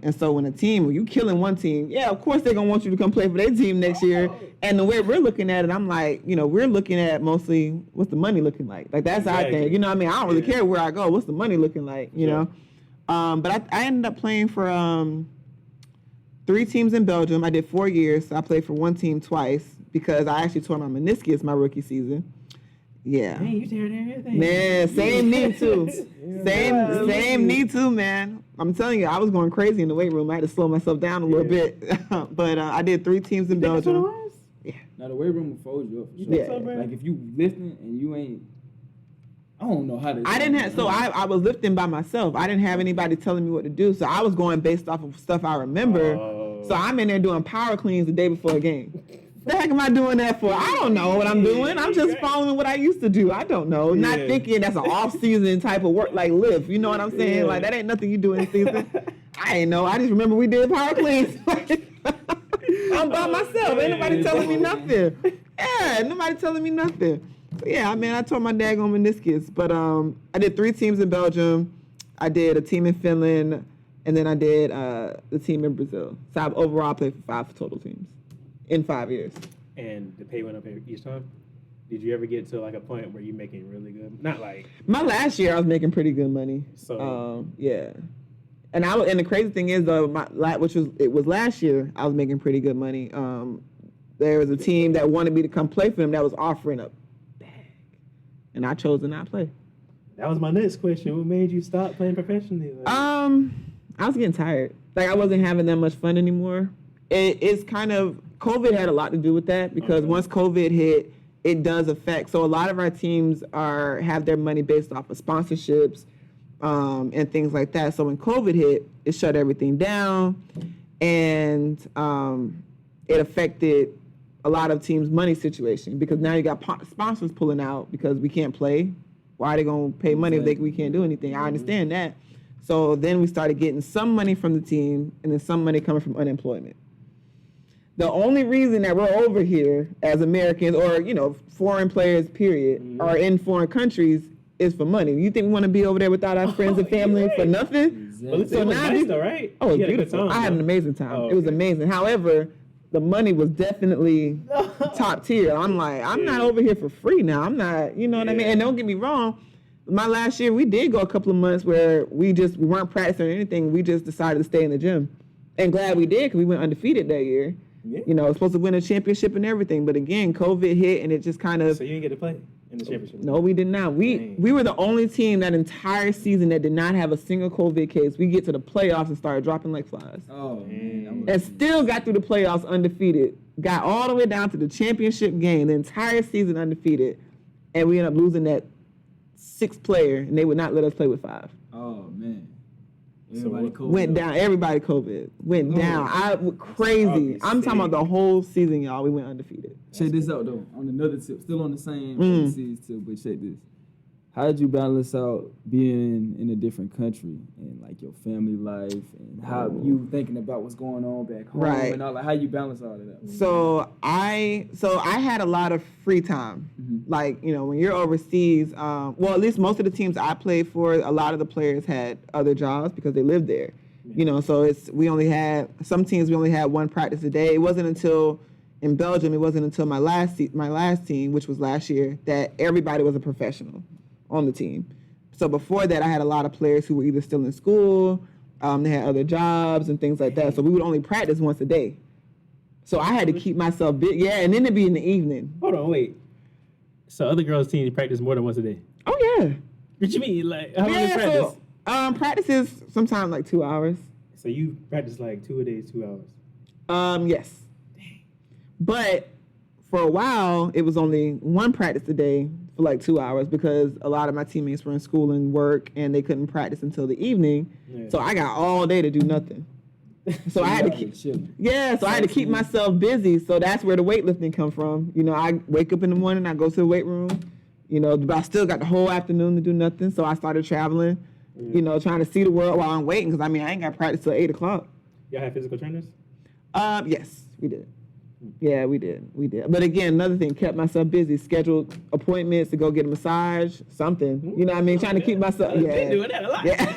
And so when you killing one team, yeah, of course they're gonna want you to come play for their team next year. And the way we're looking at it, I'm like, we're looking at mostly what's the money looking like. Like that's our thing. You know what I mean? I don't really care where I go. What's the money looking like? You know. But I ended up playing for 3 teams in Belgium. I did 4 years. So I played for one team twice because I actually tore my meniscus my rookie season. Yeah. Man, you tearing everything. Man, same knee too. Same knee too, man. I'm telling you, I was going crazy in the weight room. I had to slow myself down a little bit. But I did 3 teams in Belgium. Yeah. Now the weight room will fold you up. For sure. Yeah. Like if you lifting and you ain't, I don't know how to. I didn't have, so I was lifting by myself. I didn't have anybody telling me what to do. So I was going based off of stuff I remember. So I'm in there doing power cleans the day before a game. The heck am I doing that for? I don't know what I'm doing. I'm just following what I used to do. I don't know. Not thinking that's an off-season type of work, like lift. You know what I'm saying? Like that ain't nothing you do in season. I ain't know. I just remember we did power cleans. I'm by myself. Ain't nobody telling me nothing. Yeah, nobody telling me nothing. So yeah, I tore my daggone meniscus. But I did 3 teams in Belgium. I did a team in Finland, and then I did the team in Brazil. So I've overall played for 5 total teams in 5 years. And the pay went up each time? Did you ever get to like a point where you're making really good? Not like my last year, I was making pretty good money. So yeah, and the crazy thing is though, it was last year, I was making pretty good money. There was a team that wanted me to come play for them that was offering a bag, and I chose to not play. That was my next question. What made you stop playing professionally? Like, I was getting tired. Like I wasn't having that much fun anymore. It's kind of COVID had a lot to do with that because once COVID hit, it does affect. So a lot of our teams have their money based off of sponsorships and things like that. So when COVID hit, it shut everything down, and it affected a lot of teams' money situation because now you got sponsors pulling out because we can't play. Why are they gonna pay money if we can't do anything? I understand that. So then we started getting some money from the team and then some money coming from unemployment. The only reason that we're over here as Americans or, foreign players, period, are in foreign countries is for money. You think we want to be over there without our friends and family for nothing? Exactly. So now nice though, right? Oh, it was beautiful. I had an amazing time. It was amazing. However, the money was definitely top tier. I'm like, I'm not over here for free now. I'm not, you know what I mean? And don't get me wrong, my last year, we did go a couple of months where we weren't practicing or anything. We just decided to stay in the gym. And glad we did because we went undefeated that year. Yeah. Supposed to win a championship and everything. But again, COVID hit and it just kind of... So you didn't get to play in the championship? No, we did not. We were the only team that entire season that did not have a single COVID case. We get to the playoffs and started dropping like flies. Oh, man. And still got through the playoffs undefeated. Got all the way down to the championship game, the entire season undefeated. And we ended up losing that 6th player, and they would not let us play with 5. Oh, man. Everybody COVID went down. I went crazy. I'm talking about the whole season, y'all. We went undefeated. Check this out though. On another tip, still on the same overseas tip, but check this. How did you balance out being in a different country and like your family life and how you thinking about what's going on back home and all, like how you balance all of that? So I had a lot of free time. Like, when you're overseas, well, at least most of the teams I played for, a lot of the players had other jobs because they lived there. So some teams we only had 1 practice a day. It wasn't until in Belgium, it wasn't until my last team, which was last year, that everybody was a professional on the team. So before that, I had a lot of players who were either still in school, they had other jobs and things like that. So we would only practice once a day. So I had to keep myself busy. Yeah, and then it'd be in the evening. Hold on, wait. So other girls' teams practice more than once a day? Oh, yeah. What you mean? Like, how long is practice? So, practice is sometimes like 2 hours. So you practice like 2 a day, 2 hours? Yes. Dang. But for a while, it was only 1 practice a day for like 2 hours because a lot of my teammates were in school and work and they couldn't practice until the evening. Yeah. So I got all day to do nothing. So I had to keep myself busy. So that's where the weightlifting come from. I wake up in the morning, I go to the weight room, but I still got the whole afternoon to do nothing. So I started traveling, trying to see the world while I'm waiting because I ain't got practice till 8 o'clock. Y'all have physical trainers? Yes, we did. Yeah, we did. But again, another thing, kept myself busy, scheduled appointments to go get a massage, something. You know what I mean? Trying to keep myself. Yeah. Been doing that a lot. Yeah.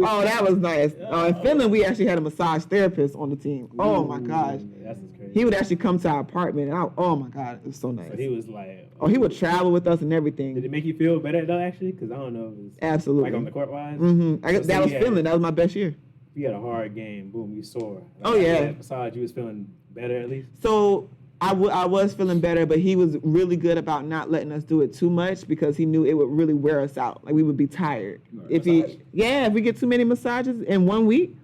Oh, that was nice. In Finland, we actually had a massage therapist on the team. Oh my gosh. That's just crazy. He would actually come to our apartment, and oh my God, it was so nice. So he was like, he would travel with us and everything. did it make you feel better though? Actually, because I don't know if it was Absolutely. like on the court wise. Mm-hmm. That was Finland. That was my best year. If you had a hard game, boom, you sore. Oh, yeah. That massage, you was feeling better at least. So I was feeling better, but he was really good about not letting us do it too much because he knew it would really wear us out. Like we would be tired if we get too many massages in 1 week.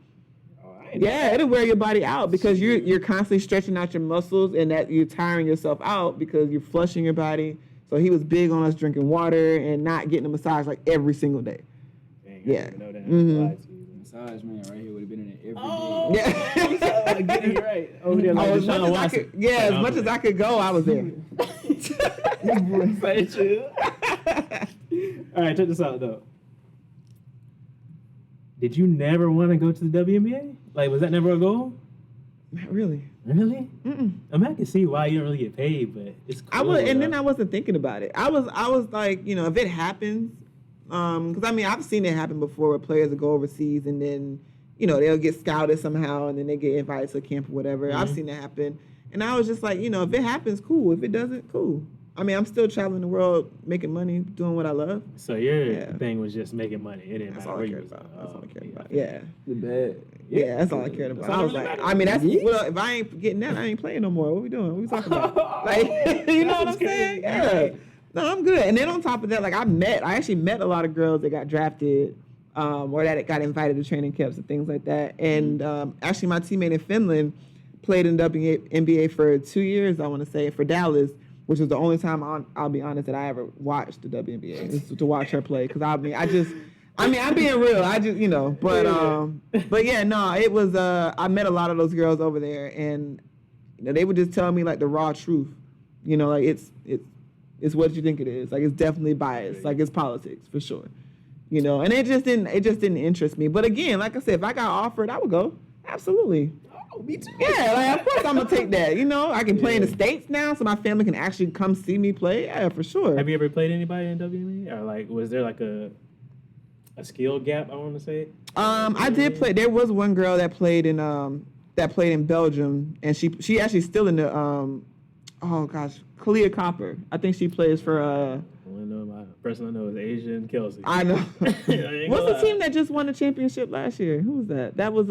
It'll wear your body out because you're constantly stretching out your muscles and that you're tiring yourself out because you're flushing your body. So he was big on us drinking water and not getting a massage like every single day. Dang, Yeah. I didn't know that. Massage man right here would have been in it every day. Oh, Yeah. getting it right. Over there, like as much as I could go, I was there. Say true. All right, check this out though. Did you never want to go to the WNBA? Like, was that never a goal? Not really. Really? Mm-mm. I mean, I can see why you don't really get paid, but it's cool. Then I wasn't thinking about it. I was like, if it happens, because I mean, I've seen it happen before where players will go overseas and then, they'll get scouted somehow and then they get invited to a camp or whatever. Mm-hmm. I've seen that happen. And I was just like, if it happens, cool. If it doesn't, cool. I mean, I'm still traveling the world, making money, doing what I love. So your thing was just making money. It didn't That's matter all where I you cared was. about. That's all I cared about. The bad. Yeah, that's all I cared about. That's all I was that like, really I mean, matters. well, if I ain't getting that, I ain't playing no more. What we doing? What we talking about? Like, you know what I'm saying? Yeah. No, I'm good. And then on top of that, like I actually met a lot of girls that got drafted or that got invited to training camps and things like that. And actually my teammate in Finland played in WNBA for 2 years, I want to say, for Dallas, which was the only time I'll be honest that I ever watched the WNBA is to watch her play. Because I'm being real. But yeah, no, it was. I met a lot of those girls over there, and they would just tell me like the raw truth. Like it's what you think it is. Like it's definitely biased. Like it's politics for sure. And it just didn't interest me. But again, like I said, if I got offered, I would go. Absolutely. Oh, me too. Yeah, like of course I'm gonna take that. I can play in the States now, so my family can actually come see me play. Yeah, for sure. Have you ever played anybody in WNBA? Or like, was there like a skill gap? I want to say. I did play. There was one girl that played in Belgium, and she actually still in the oh gosh, Kalia Copper. I think she plays for My person I know is Asian Kelsey. I know. What's the team that just won the championship last year? Who was that? That was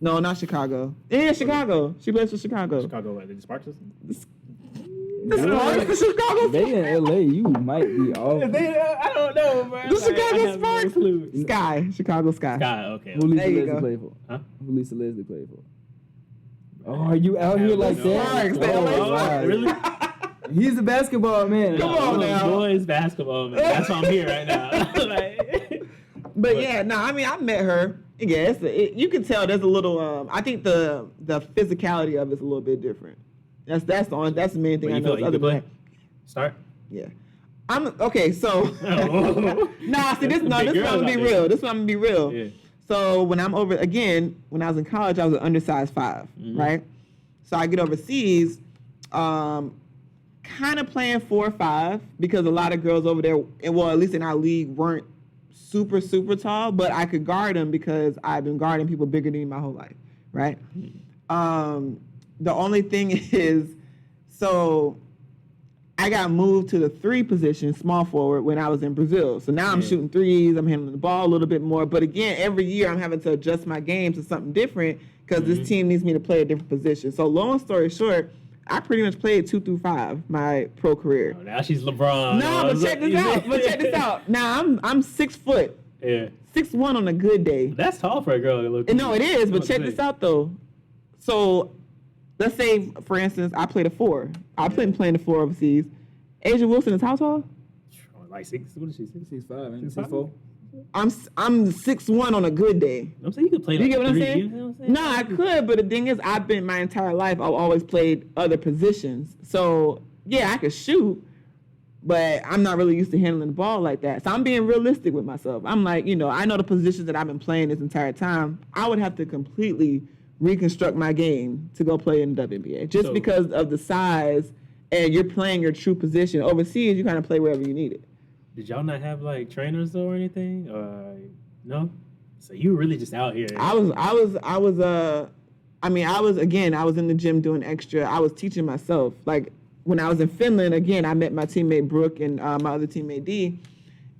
no, not Chicago. Yeah, Chicago. She plays for Chicago. Chicago, what? Did the Sparks? The Sparks, the Chicago. They in LA, you might be off. I don't know, bro. The Chicago Sparks. Sky. Chicago Sky. Sky, okay. Who Lisa There you Leslie go. play for? Huh? Who Lisa Leslie play for? Oh, are you out here like that? Sparks, the LA Sparks. Really? He's a basketball man. Come on now. Boys basketball, man. That's why I'm here right now. But yeah, no, I mean, I met her. Yeah, you can tell there's a little. I think the physicality of it's a little bit different. That's the main thing I know. You play? Start. Yeah. I'm okay. So nah, see this. No, this one I'm gonna be real. This one I'm gonna be real. Yeah. So when I'm over again, when I was in college, I was an undersized 5, right? So I get overseas, kind of playing 4 or 5 because a lot of girls over there, well, at least in our league, weren't super, super tall, but I could guard them because I've been guarding people bigger than me my whole life, right? The only thing is, so I got moved to the 3 position, small forward, when I was in Brazil. So now I'm shooting threes, I'm handling the ball a little bit more. But again, every year I'm having to adjust my game to something different because this team needs me to play a different position. So long story short, I pretty much played 2 through 5 my pro career. Oh, now she's LeBron. No, but check this out. Now I'm 6 foot. Yeah. 6'1" on a good day. That's tall for a girl. No, it is, but check this out though. So let's say, for instance, I played a 4. I played playing the 4 overseas. Asia Wilson is how tall? Like 6. What is she? 6'5", ain't 6'5"? 6'4". I'm 6'1" on a good day. I'm saying you could play. You Like get what I'm 3, saying? you know what I'm saying? No, I could, but the thing is, I've been my entire life. I've always played other positions. So yeah, I could shoot, but I'm not really used to handling the ball like that. So I'm being realistic with myself. I'm like, I know the positions that I've been playing this entire time. I would have to completely reconstruct my game to go play in the WNBA just because of the size and you're playing your true position. Overseas, you kind of play wherever you need it. Did y'all not have like trainers though or anything? No. So you were really just out here. I was in the gym doing extra. I was teaching myself. Like when I was in Finland, again, I met my teammate Brooke and my other teammate D,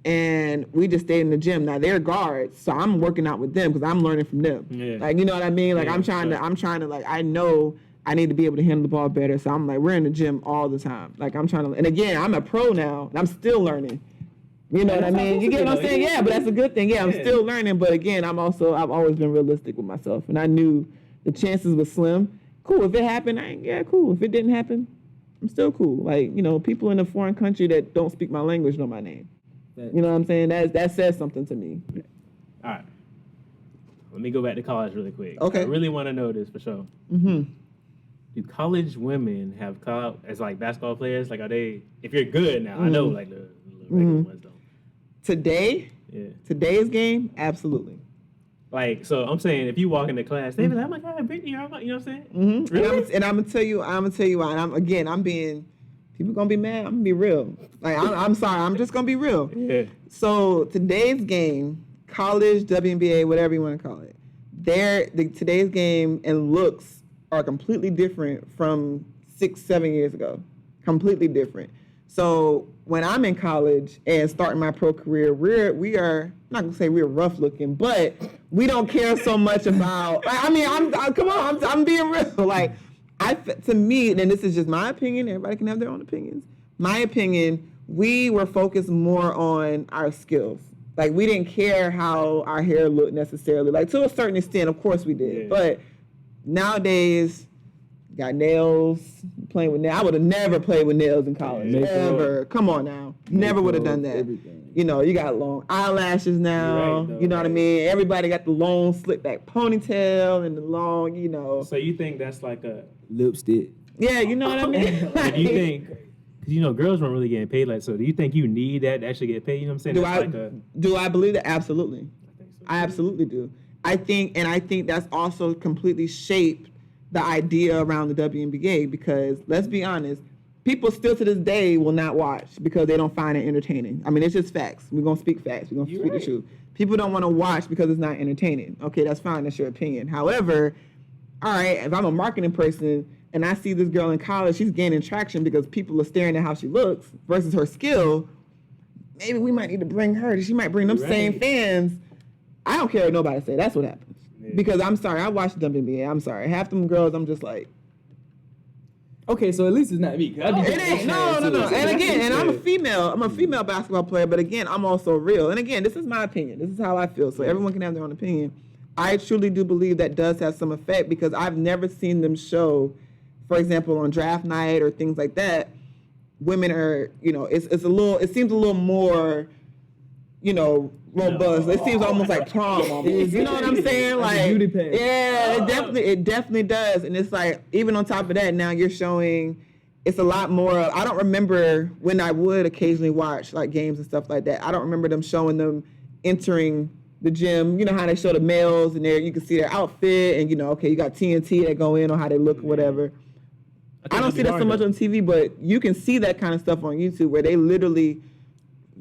and we just stayed in the gym. Now they're guards, so I'm working out with them because I'm learning from them. Yeah. Like, you know what I mean? Like I'm trying to like, I know I need to be able to handle the ball better. So I'm like, we're in the gym all the time. Like I'm trying to, and again, I'm a pro now and I'm still learning. You know what I mean? You get what I'm saying? Yeah, but that's a good thing. Yeah, I'm still learning. But again, I've always been realistic with myself. And I knew the chances were slim. Cool. If it happened, cool. If it didn't happen, I'm still cool. Like, you know, people in a foreign country that don't speak my language know my name. You know what I'm saying? That says something to me. All right. Let me go back to college really quick. Okay. I really want to know this for sure. Mm-hmm. Do college women have come out as like basketball players? Like, are they, if you're good now, I know like the regular ones don't. Today's game, absolutely. Like, so I'm saying, if you walk into class, they be like, "Oh my God, Brittany," you know what I'm saying? Mm-hmm. Really? And I'm gonna tell you why. And I'm being, people gonna be mad. I'm gonna be real. Like, I'm sorry. I'm just gonna be real. Yeah. So today's game, college, WNBA, whatever you want to call it, today's game and looks are completely different from 6-7 years ago. Completely different. So when I'm in college and starting my pro career, we are I'm not gonna say we're rough looking, but we don't care so much about. I mean, I'm being real. Like, to me, and this is just my opinion. Everybody can have their own opinions. My opinion, we were focused more on our skills. Like, we didn't care how our hair looked necessarily. Like, to a certain extent, of course we did, but nowadays. Got nails, playing with nails. I would have never played with nails in college. Never. Come on now. Never would have done that. Everything. You know, you got long eyelashes now. Right, you know what I mean? Everybody got the long slick back ponytail and the long, you know. So you think that's like a lipstick? Yeah, you know what I mean? Like, do you think, because you know, girls weren't really getting paid like so, do you think you need that to actually get paid? You know what I'm saying? Do I believe that? Absolutely. I think so. I absolutely do. I think that's also completely shaped the idea around the WNBA, because let's be honest, people still to this day will not watch because they don't find it entertaining. I mean, it's just facts. We're going to speak facts. We're going to speak the truth. People don't want to watch because it's not entertaining. Okay, that's fine. That's your opinion. However, all right, if I'm a marketing person and I see this girl in college, she's gaining traction because people are staring at how she looks versus her skill, maybe we might need to bring her. She might bring them same fans. I don't care what nobody say. That's what happens. Because I'm sorry, I watched WNBA. I'm sorry. Half them girls, I'm just like. Okay, so at least it's not me. It ain't. No. And again, I'm a female. I'm a female basketball player, but again, I'm also real. And again, this is my opinion. This is how I feel. So everyone can have their own opinion. I truly do believe that does have some effect because I've never seen them show, for example, on draft night or things like that. Women are, you know, it seems a little more, you know, robust. It seems almost like prom. Almost. You know what I'm saying? Like, yeah, it definitely does. And it's like, even on top of that, now you're showing. It's a lot more. I don't remember when I would occasionally watch like games and stuff like that. I don't remember them showing them entering the gym. You know how they show the males and there you can see their outfit and you know, okay, you got TNT that go in on how they look or whatever. I don't see that so much on TV, but you can see that kind of stuff on YouTube where they literally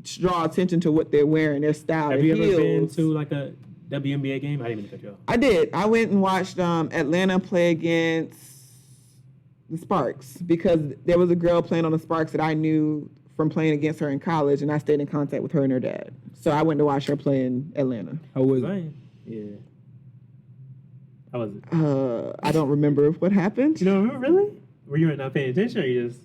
draw attention to what they're wearing, their style. Have you ever been to like a WNBA game? I didn't even cut you off. I did. I went and watched Atlanta play against the Sparks because there was a girl playing on the Sparks that I knew from playing against her in college, and I stayed in contact with her and her dad. So I went to watch her play in Atlanta. How was it? Yeah. How was it? I don't remember what happened. You don't remember, really? Were you not paying attention or you just...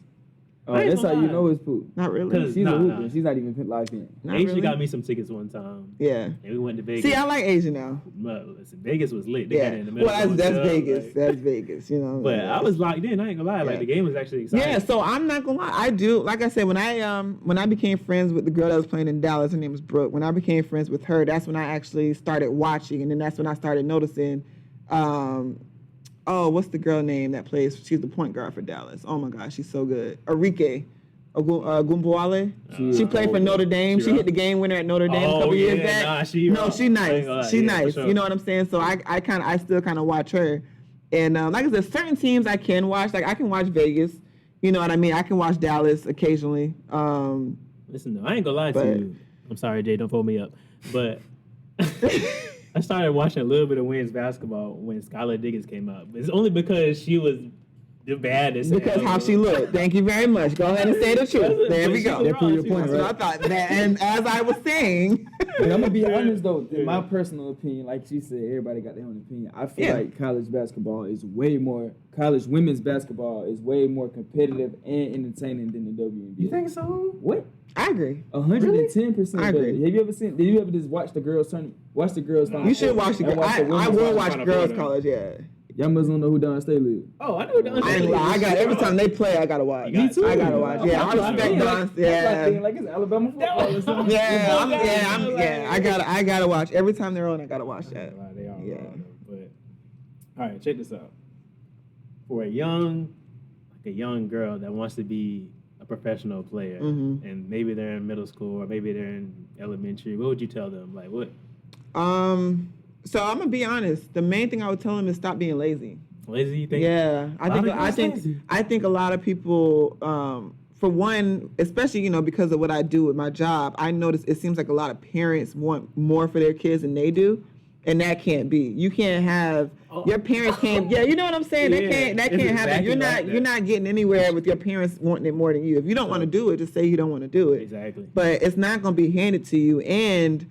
Oh, that's how you know it's poop. Not really. She's a hooper. She's not even live in. Asia really? Got me some tickets one time. Yeah. And we went to Vegas. See, I like Asia now. But listen, Vegas was lit. They had it in the middle. Well, that's Vegas. Like, that's Vegas, you know. But I was locked in. I ain't gonna lie. Like, the game was actually exciting. Yeah, so I'm not gonna lie. I do. Like I said, when I became friends with the girl that was playing in Dallas, her name was Brooke. When I became friends with her, that's when I actually started watching. And then that's when I started noticing... what's the girl name that plays? She's the point guard for Dallas. Oh my gosh, she's so good. Arike Ogunbowale. She played for Notre Dame. She hit the game winner at Notre Dame a couple years back. She's nice. She's nice. Sure. You know what I'm saying? So I still kind of watch her. And like I said, certain teams I can watch. Like I can watch Vegas. You know what I mean? I can watch Dallas occasionally. Listen, though, I ain't gonna lie to you. I'm sorry, Jay, don't pull me up. But I started watching a little bit of women's basketball when Skylar Diggins came out. It's only because she was the baddest. Because how she looked. Thank you very much. Go ahead and say the truth. There we go. That proved your point, That's right? what I thought. And as I was saying, But I'm gonna be honest though, in my personal opinion, like she said, everybody got their own opinion. I feel like college women's basketball is way more competitive and entertaining than the WNBA. You think so? What? I agree. 110% I agree. better. Did you ever just watch the girls tournament? Watch the girls tournament? You should watch the girls. I will watch girls college, yeah. Y'all must don't know who Don Staley is. Oh, I know who Don I ain't Staley lie. is. I got every time they play, I gotta watch. Me too. I gotta watch. Yeah, I respect Don. Yeah. Like it's Alabama football or something. I gotta watch. Every time they're on, I gotta watch that. They are Yeah. but all right, check this out. For a young girl that wants to be a professional player, and maybe they're in middle school or maybe they're in elementary, what would you tell them? Like what? So I'm gonna be honest. The main thing I would tell them is stop being lazy. Lazy, you think? Yeah, I think a lot of people, for one, especially because of what I do with my job, I notice it seems like a lot of parents want more for their kids than they do, and that can't be. You can't have your parents can't. Yeah, you know what I'm saying. That can't happen. You're not getting anywhere with your parents wanting it more than you. If you don't want to do it, just say you don't want to do it. Exactly. But it's not gonna be handed to you, and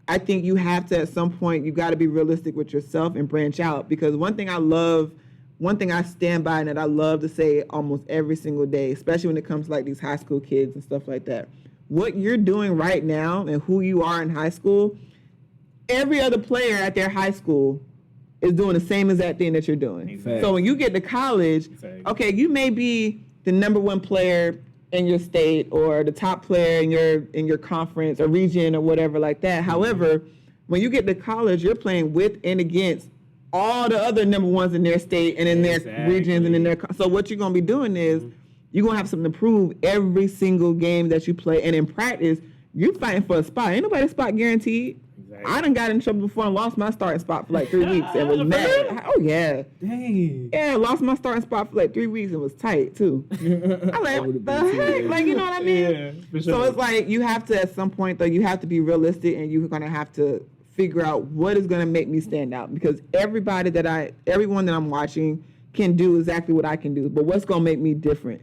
I think you have to, at some point, you got to be realistic with yourself and branch out. Because one thing I stand by and that I love to say almost every single day, especially when it comes to like these high school kids and stuff like that, what you're doing right now and who you are in high school, every other player at their high school is doing the same exact thing that you're doing. Exactly. So when you get to college, okay, you may be the number one player in your state or the top player in your conference or region or whatever like that. However, when you get to college, you're playing with and against all the other number ones in their state and in their regions and in their. So what you're gonna be doing is you're gonna have something to prove every single game that you play, and in practice, you're fighting for a spot. Ain't nobody's spot guaranteed. I done got in trouble before and lost my starting spot for like 3 weeks and was mad. Oh yeah. Dang. Yeah, lost my starting spot for like 3 weeks and was tight too. I'm like, what the heck? Like, you know what I mean? Yeah, for sure. So it's like you have to, at some point though, you have to be realistic and you're gonna have to figure out what is gonna make me stand out, because everyone that I'm watching can do exactly what I can do, but what's gonna make me different?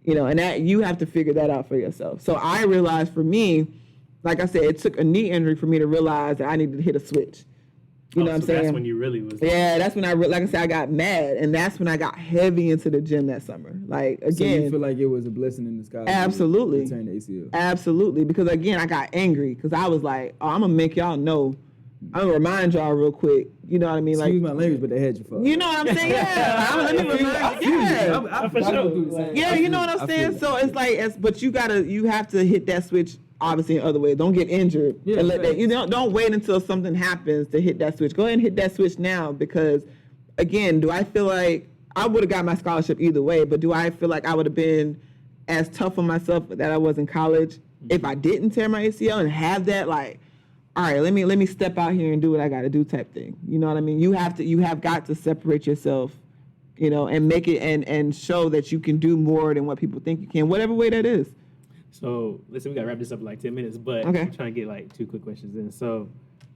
And that you have to figure that out for yourself. So I realized for me, like I said, it took a knee injury for me to realize that I needed to hit a switch. You know what I'm saying? That's when you really was. Yeah, that's when like I said, I got mad, and that's when I got heavy into the gym that summer. Like again, so you feel like it was a blessing in disguise. Absolutely. To turn the ACL. Absolutely, because again, I got angry because I was like, oh, I'm gonna make y'all know. I'm gonna remind y'all real quick. You know what I mean? Excuse my language, but they had you fucked. You know what I'm saying? Yeah. Let me remind you. Yeah. For sure. Yeah, you know what I'm saying? So it's like, but you have to hit that switch. Obviously, in other ways, don't get injured and let that. Don't wait until something happens to hit that switch. Go ahead and hit that switch now, because, again, do I feel like I would have got my scholarship either way? But do I feel like I would have been as tough on myself that I was in college if I didn't tear my ACL and have that like, all right, let me step out here and do what I got to do type thing. You know what I mean? You have got to separate yourself, and make it and show that you can do more than what people think you can, whatever way that is. So, listen, we got to wrap this up in like 10 minutes, but I'm trying to get like 2 quick questions in. So,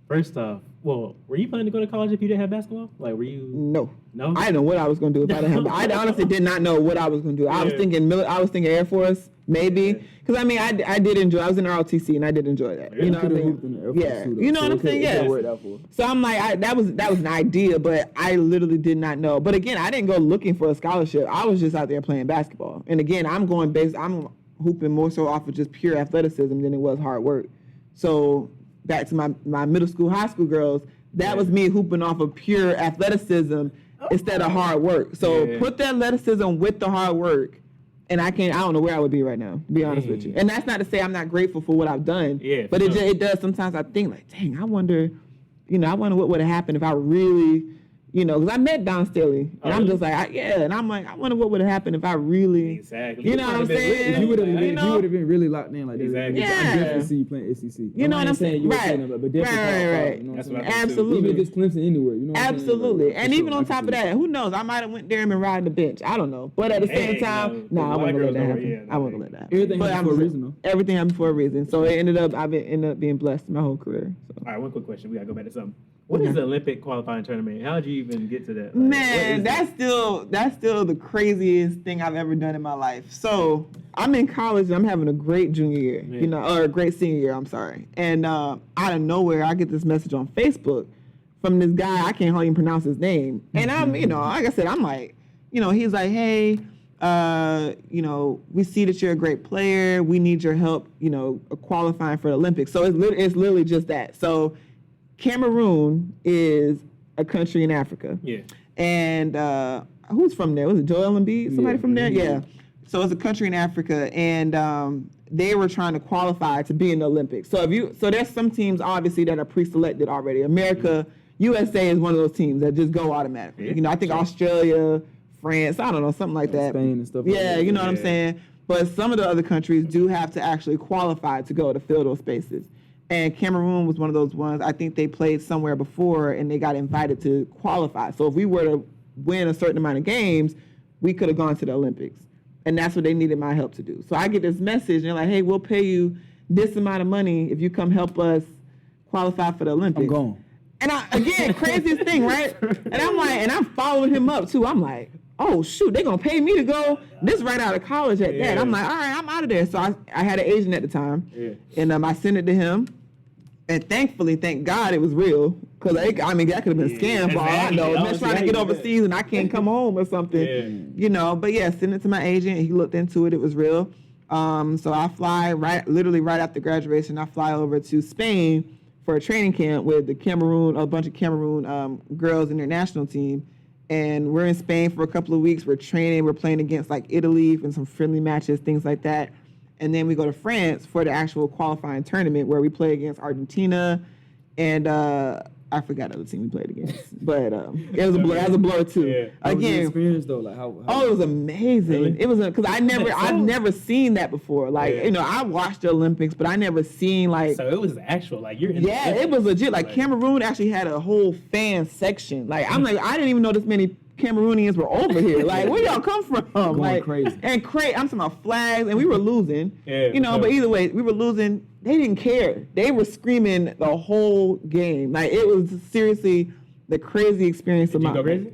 first off, were you planning to go to college if you didn't have basketball? Like, were you? No. No? I didn't know what I was going to do if I didn't have I honestly did not know what I was going to do. I was thinking Air Force, maybe. Because, I mean, I did enjoy, I was in ROTC, and I did enjoy that. You know what I mean? Yeah. You know what I'm saying? Yeah. So, I'm like, that was an idea, but I literally did not know. But, again, I didn't go looking for a scholarship. I was just out there playing basketball. And, again, I'm hooping more so off of just pure athleticism than it was hard work. So back to my middle school, high school girls, that was me hooping off of pure athleticism instead of hard work. So put the athleticism with the hard work, and I don't know where I would be right now, to be honest with you. And that's not to say I'm not grateful for what I've done, but it does sometimes I think like, dang, I wonder what would have happened if I really, You know, because I met Don Staley, and I'm just like, and I'm like, I wonder what would have happened if I really, exactly. You know what I'm saying? If you would have been really locked in like that, Exactly. I definitely see you playing SEC. You know what I'm saying? You were Right. saying that, but definitely Right. You know That's what what I'm I saying? think too. Even if it's Clemson anywhere, you know what I'm saying? Absolutely. Like, And for even sure, on I can top of see it. that, who knows? I might have went there and been riding the bench. I don't know. But at the same time, I wasn't gonna let that happen. I wasn't gonna let that happen. Everything But happens for a reason, though. Everything happened for a reason. So it ended up being blessed my whole career. So. All right, one quick question. We gotta go back to something. What is the Olympic qualifying tournament? How did you even get to that? Like, Man, that's still the craziest thing I've ever done in my life. So I'm in college and I'm having a great junior year, Yeah. you know, or a great senior year. I'm sorry. And out of nowhere, I get this message on Facebook from this guy. I can't hardly even pronounce his name. And I'm, you know, like I said, I'm like, you know, he's like, hey, you know, we see that you're a great player. We need your help, you know, qualifying for the Olympics. So it's literally just that. So Cameroon is a country in Africa. Yeah. And who's from there? Was it Joel Embiid? Somebody from there? Yeah. So it's a country in Africa, and they were trying to qualify to be in the Olympics. So there's some teams obviously that are pre-selected already. America, USA is one of those teams that just go automatically. Yeah. You know, I think Australia, France, I don't know, something like that. Spain and stuff like Yeah, that. you know what I'm saying? But some of the other countries do have to actually qualify to go to fill those spaces. And Cameroon was one of those ones. I think they played somewhere before and they got invited to qualify. So if we were to win a certain amount of games, we could have gone to the Olympics. And that's what they needed my help to do. So I get this message and they're like, hey, we'll pay you this amount of money if you come help us qualify for the Olympics. I'm gone. And again, craziest thing, right? And I'm like, and I'm following him up too. I'm like, oh shoot, they're gonna pay me to go. This right out of college at that. I'm like, all right, I'm out of there. So I had an agent at the time. Yeah. And I sent it to him. And thankfully, thank God it was real. Because, I mean, that could have been scam for all I know. exactly. Just trying to get overseas and I can't come home or something. Yeah. You know, but yeah, send it to my agent. He looked into it. It was real. So I fly literally right after graduation, I fly over to Spain for a training camp with a bunch of Cameroon girls in their national team. And we're in Spain for a couple of weeks. We're training. We're playing against like Italy and some friendly matches, things like that. And then we go to France for the actual qualifying tournament where we play against Argentina and I forgot the other team we played against. But it was a blur. That was a blur too. Yeah. How was the Again, experience though? Like how oh, it was amazing. Really? It was because I've never seen that before. Like Yeah. you know, I watched the Olympics, but I never seen like. So it was actual, like you're in Yeah, it was legit. Like Cameroon actually had a whole fan section. Like I'm like, I didn't even know this many Cameroonians were over here. Like, where y'all come from? Going like crazy. And I'm talking about flags, and we were losing. Yeah, you know, for but sure. either way, we were losing. They didn't care. They were screaming the whole game. Like it was seriously the crazy experience Did of you my go crazy?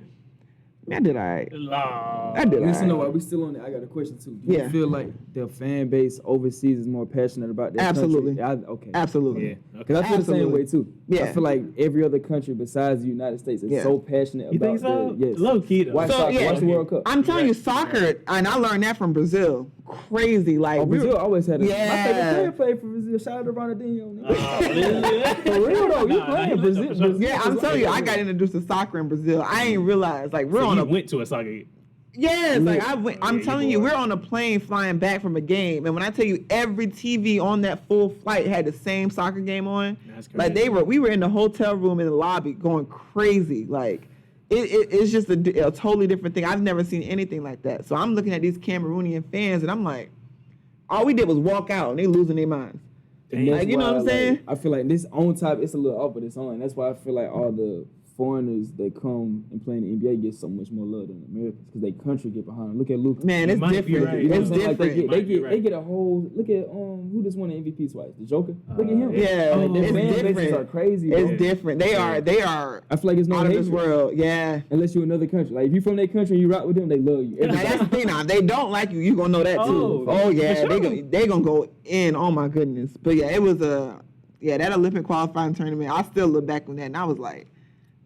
Man, I did all right. No. I did all Listen, right. while we still on it, I got a question too. Do Yeah. you feel like the fan base overseas is more passionate about their Absolutely. country? Okay. Absolutely. Yeah. Because I feel the same Absolutely. way too. Yeah. I feel like every other country besides the United States is Yeah. so passionate You about think so? their, yes. Low key though. Watch So, soccer, yeah. watch the World Cup. I'm telling you, Right. soccer, and I learned that from Brazil. Crazy, like Oh, we were- Brazil always had a Yeah. my favorite player played for Brazil. Shout out to Ronaldinho. Oh, For real though, you Nah, playing he looked Brazil. up for sure. Brazil Yeah, I'm was telling you, I like- got introduced to soccer in Brazil. I ain't realized like we're So on you a went to a soccer game. yes, like I'm Yeah, telling you you, bored. we're on a plane flying back from a game, and when I tell you every TV on that full flight had the same soccer game on, That's like crazy. we were in the hotel room in the lobby going crazy, like. It's just a totally different thing. I've never seen anything like that. So I'm looking at these Cameroonian fans, and I'm like, all we did was walk out, and they losing their minds. And that's Like, you know what I'm why, saying? like, I feel like this on top, it's a little off, but it's on. That's why I feel like all the foreigners that come and play in the NBA get so much more love than Americans because they country get behind them. Look at Luka. Man, You it's might be different. right. You know what It's I'm saying? Like, different. they Might be get right. they get a whole look at who just won the MVP twice, the Joker. Look at him. Yeah, Oh, Their it's fan bases different. are crazy. It's bro. different. They are I feel like it's no out of this hatred. world. Yeah. Unless you're another country. Like if you from that country and you rock with them, they love you. Now, that's the thing. Now, they don't like you. You gonna know that too. Oh, Oh yeah, for sure. they gonna go in. Oh my goodness. But yeah, it was that Olympic qualifying tournament. I still look back on that and I was like,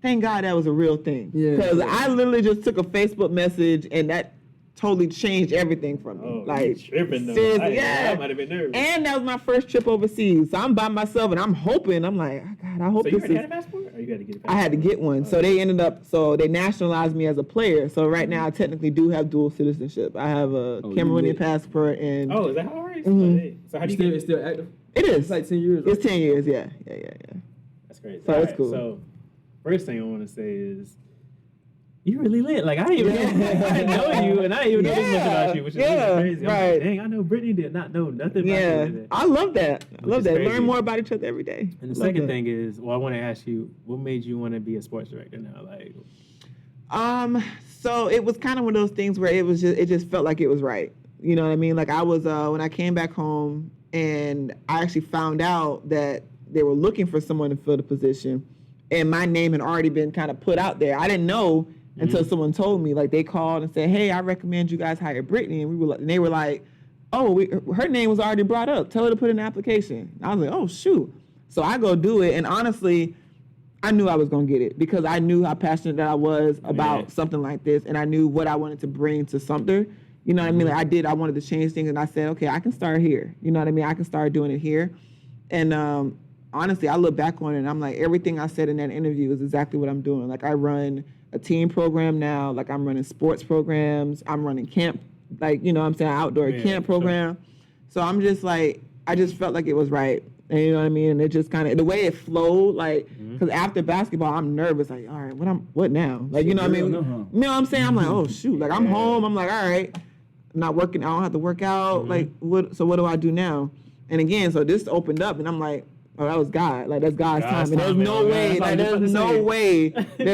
thank God that was a real thing. Yeah. Because I literally just took a Facebook message and that totally changed everything for me. Oh, like you tripping though. seriously, I might have been nervous. And that was my first trip overseas. So I'm by myself and I'm hoping. I'm like, oh, God, I hope So you this already is. had a passport? Or you had to get a passport? I had to get one. So they they nationalized me as a player. So right now I technically do have dual citizenship. I have a you Cameroonian lit. passport and Oh, is that how it works? Mhm. So how do you It's get still active. it is. It's like 10 years. It's 10 years, yeah. That's crazy. So All it's right, cool. So first thing I want to say is you really lit. Like, I didn't even know you, and I didn't even know this much about you, which is really crazy. I'm like, dang, I know Brittany did not know nothing about you. I love that. I love that. Crazy. Learn more about each other every day. And the second thing is, I want to ask you, what made you want to be a sports director now? Like, so it was kind of one of those things where it just felt like it was right. You know what I mean? Like I was, when I came back home and I actually found out that they were looking for someone to fill the position and my name had already been kind of put out there. I didn't know until someone told me, like they called and said, hey, I recommend you guys hire Brittany. And they were like, oh, her name was already brought up. Tell her to put in an application. And I was like, oh, shoot. So I go do it. And honestly, I knew I was going to get it because I knew how passionate that I was about something like this. And I knew what I wanted to bring to Sumter. You know what I mean? Like I wanted to change things. And I said, okay, I can start here. You know what I mean? I can start doing it here. And honestly, I look back on it and I'm like, everything I said in that interview is exactly what I'm doing. Like I run a team program now. Like I'm running sports programs. I'm running camp, like, you know what I'm saying, outdoor camp program. Sure. So I'm just like, I just felt like it was right. And you know what I mean? And it just kind of, the way it flowed, like, because after basketball, I'm nervous. Like, all right, what now? Like, you know what I mean? You know what I'm saying? I'm like, oh, shoot. Like, I'm home. I'm like, all right, I'm not working. I don't have to work out. Like, what do I do now? And again, so this opened up, and I'm like, oh, that was God. Like, that's God's time. And there's no way, like, there's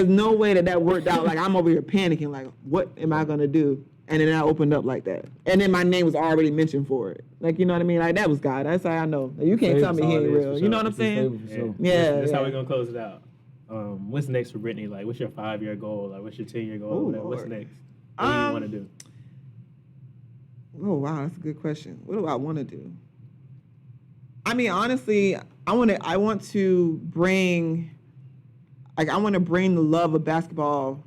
no way that worked out. Like, I'm over here panicking. Like, what am I going to do? And then I opened up like that. And then my name was already mentioned for it. Like, you know what I mean? Like, that was God. That's how I know. Like, you can't tell me he ain't real. Sure. You know what I'm saying? Yeah. That's how we're going to close it out. What's next for Brittany? Like, what's your 5-year goal? Like, what's your 10-year goal? Ooh, what's next? What do you want to do? Oh, wow. That's a good question. What do I want to do? I mean, honestly, I want to bring the love of basketball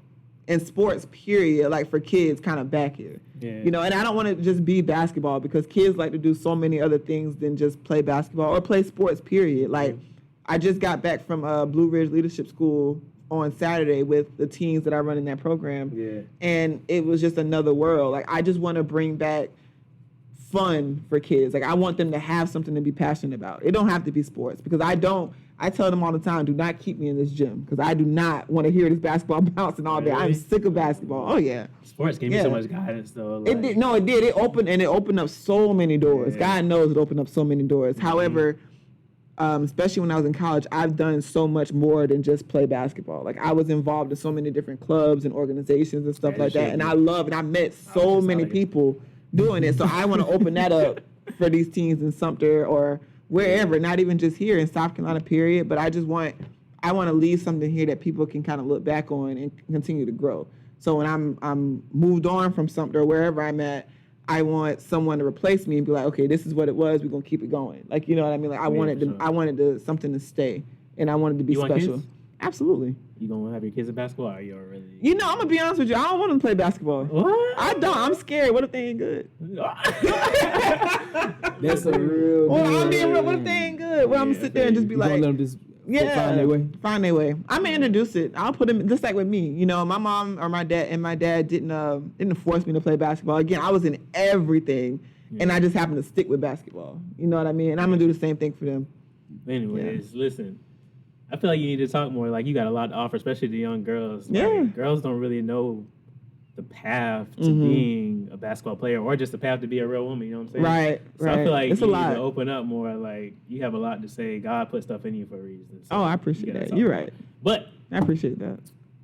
and sports, period, like for kids kind of back here. Yeah. You know, and I don't want to just be basketball because kids like to do so many other things than just play basketball or play sports, period. Like, I just got back from Blue Ridge Leadership School on Saturday with the teens that I run in that program. Yeah. And it was just another world. Like, I just want to bring back fun for kids. Like, I want them to have something to be passionate about. It don't have to be sports because I tell them all the time, do not keep me in this gym because I do not want to hear this basketball bouncing all day. Really? I'm sick of basketball. Oh, yeah. Sports gave me so much guidance, though. Like, it did. No, it did. It opened up so many doors. God knows it opened up so many doors. However, especially when I was in college, I've done so much more than just play basketball. Like, I was involved in so many different clubs and organizations and stuff like that. And I met so many people doing it. So I want to open that up for these teens in Sumter or wherever, not even just here in South Carolina, period. But I want to leave something here that people can kind of look back on and continue to grow. So when I'm moved on from Sumter or wherever I'm at, I want someone to replace me and be like, okay, this is what it was. We're gonna keep it going. Like, you know what I mean? Like, I wanted something to stay, and I wanted to be special. Kids? Absolutely. You gonna have your kids in basketball? Or are you already? You know, I'm gonna be honest with you. I don't want them to play basketball. What? I don't. I'm scared. What if they ain't good? That's a real. Well, I'm being real. What if they ain't good? Well, I'm gonna sit there and just be like, let them just find their way. I'm gonna introduce it. I'll put them just like with me. You know, my mom or my dad didn't force me to play basketball. Again, I was in everything, and I just happened to stick with basketball. You know what I mean? And I'm gonna do the same thing for them. Anyways, listen. I feel like you need to talk more. Like, you got a lot to offer, especially to young girls. Like, girls don't really know the path to being a basketball player or just the path to be a real woman, you know what I'm saying? Right, so I feel like you need to open up more. Like, you have a lot to say. God put stuff in you for a reason. So I appreciate that. You're right. But I appreciate that.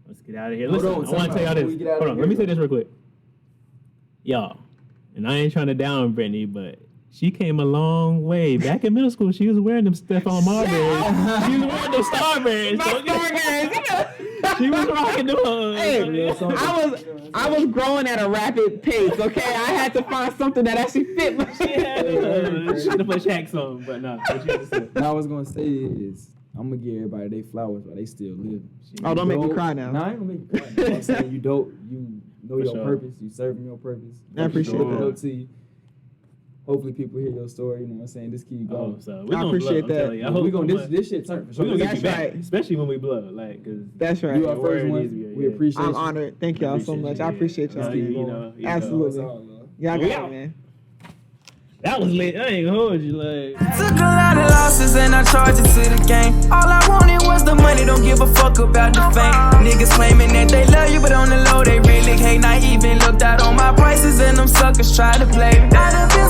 Let's get out of here. Listen, I want to tell y'all this. Hold on, let me say this real quick. Y'all, and I ain't trying to down Brittany, but she came a long way. Back in middle school, she was wearing them Stephon Marbury. She was wearing them Starburys. She was rocking them. Hey, I was growing at a rapid pace. Okay, I had to find something that actually fit my. She had to put Shaq's on, but no. Now, I was gonna say is, I'm gonna give everybody their flowers while they still live. Don't make me cry now. No, I ain't gonna make you cry. I'm saying you know your purpose. You serving your purpose. I appreciate that. To you. Hopefully people hear your story, you know what I'm saying? Just keep going. I appreciate that. We're going to this shit turn for sure. We're going to get you back, especially when we blow. Like, cause that's right. You are first one. We appreciate you. I'm honored. Thank y'all so much. I appreciate y'all. You know, Absolutely. Y'all got it, man. That was lit. I ain't gonna hold you, like. Took a lot of losses and I charged it to the game. All I wanted was the money, don't give a fuck about the fame. Niggas claiming that they love you, but on the low they really hate. I even looked out on my prices and them suckers try to play me. I done been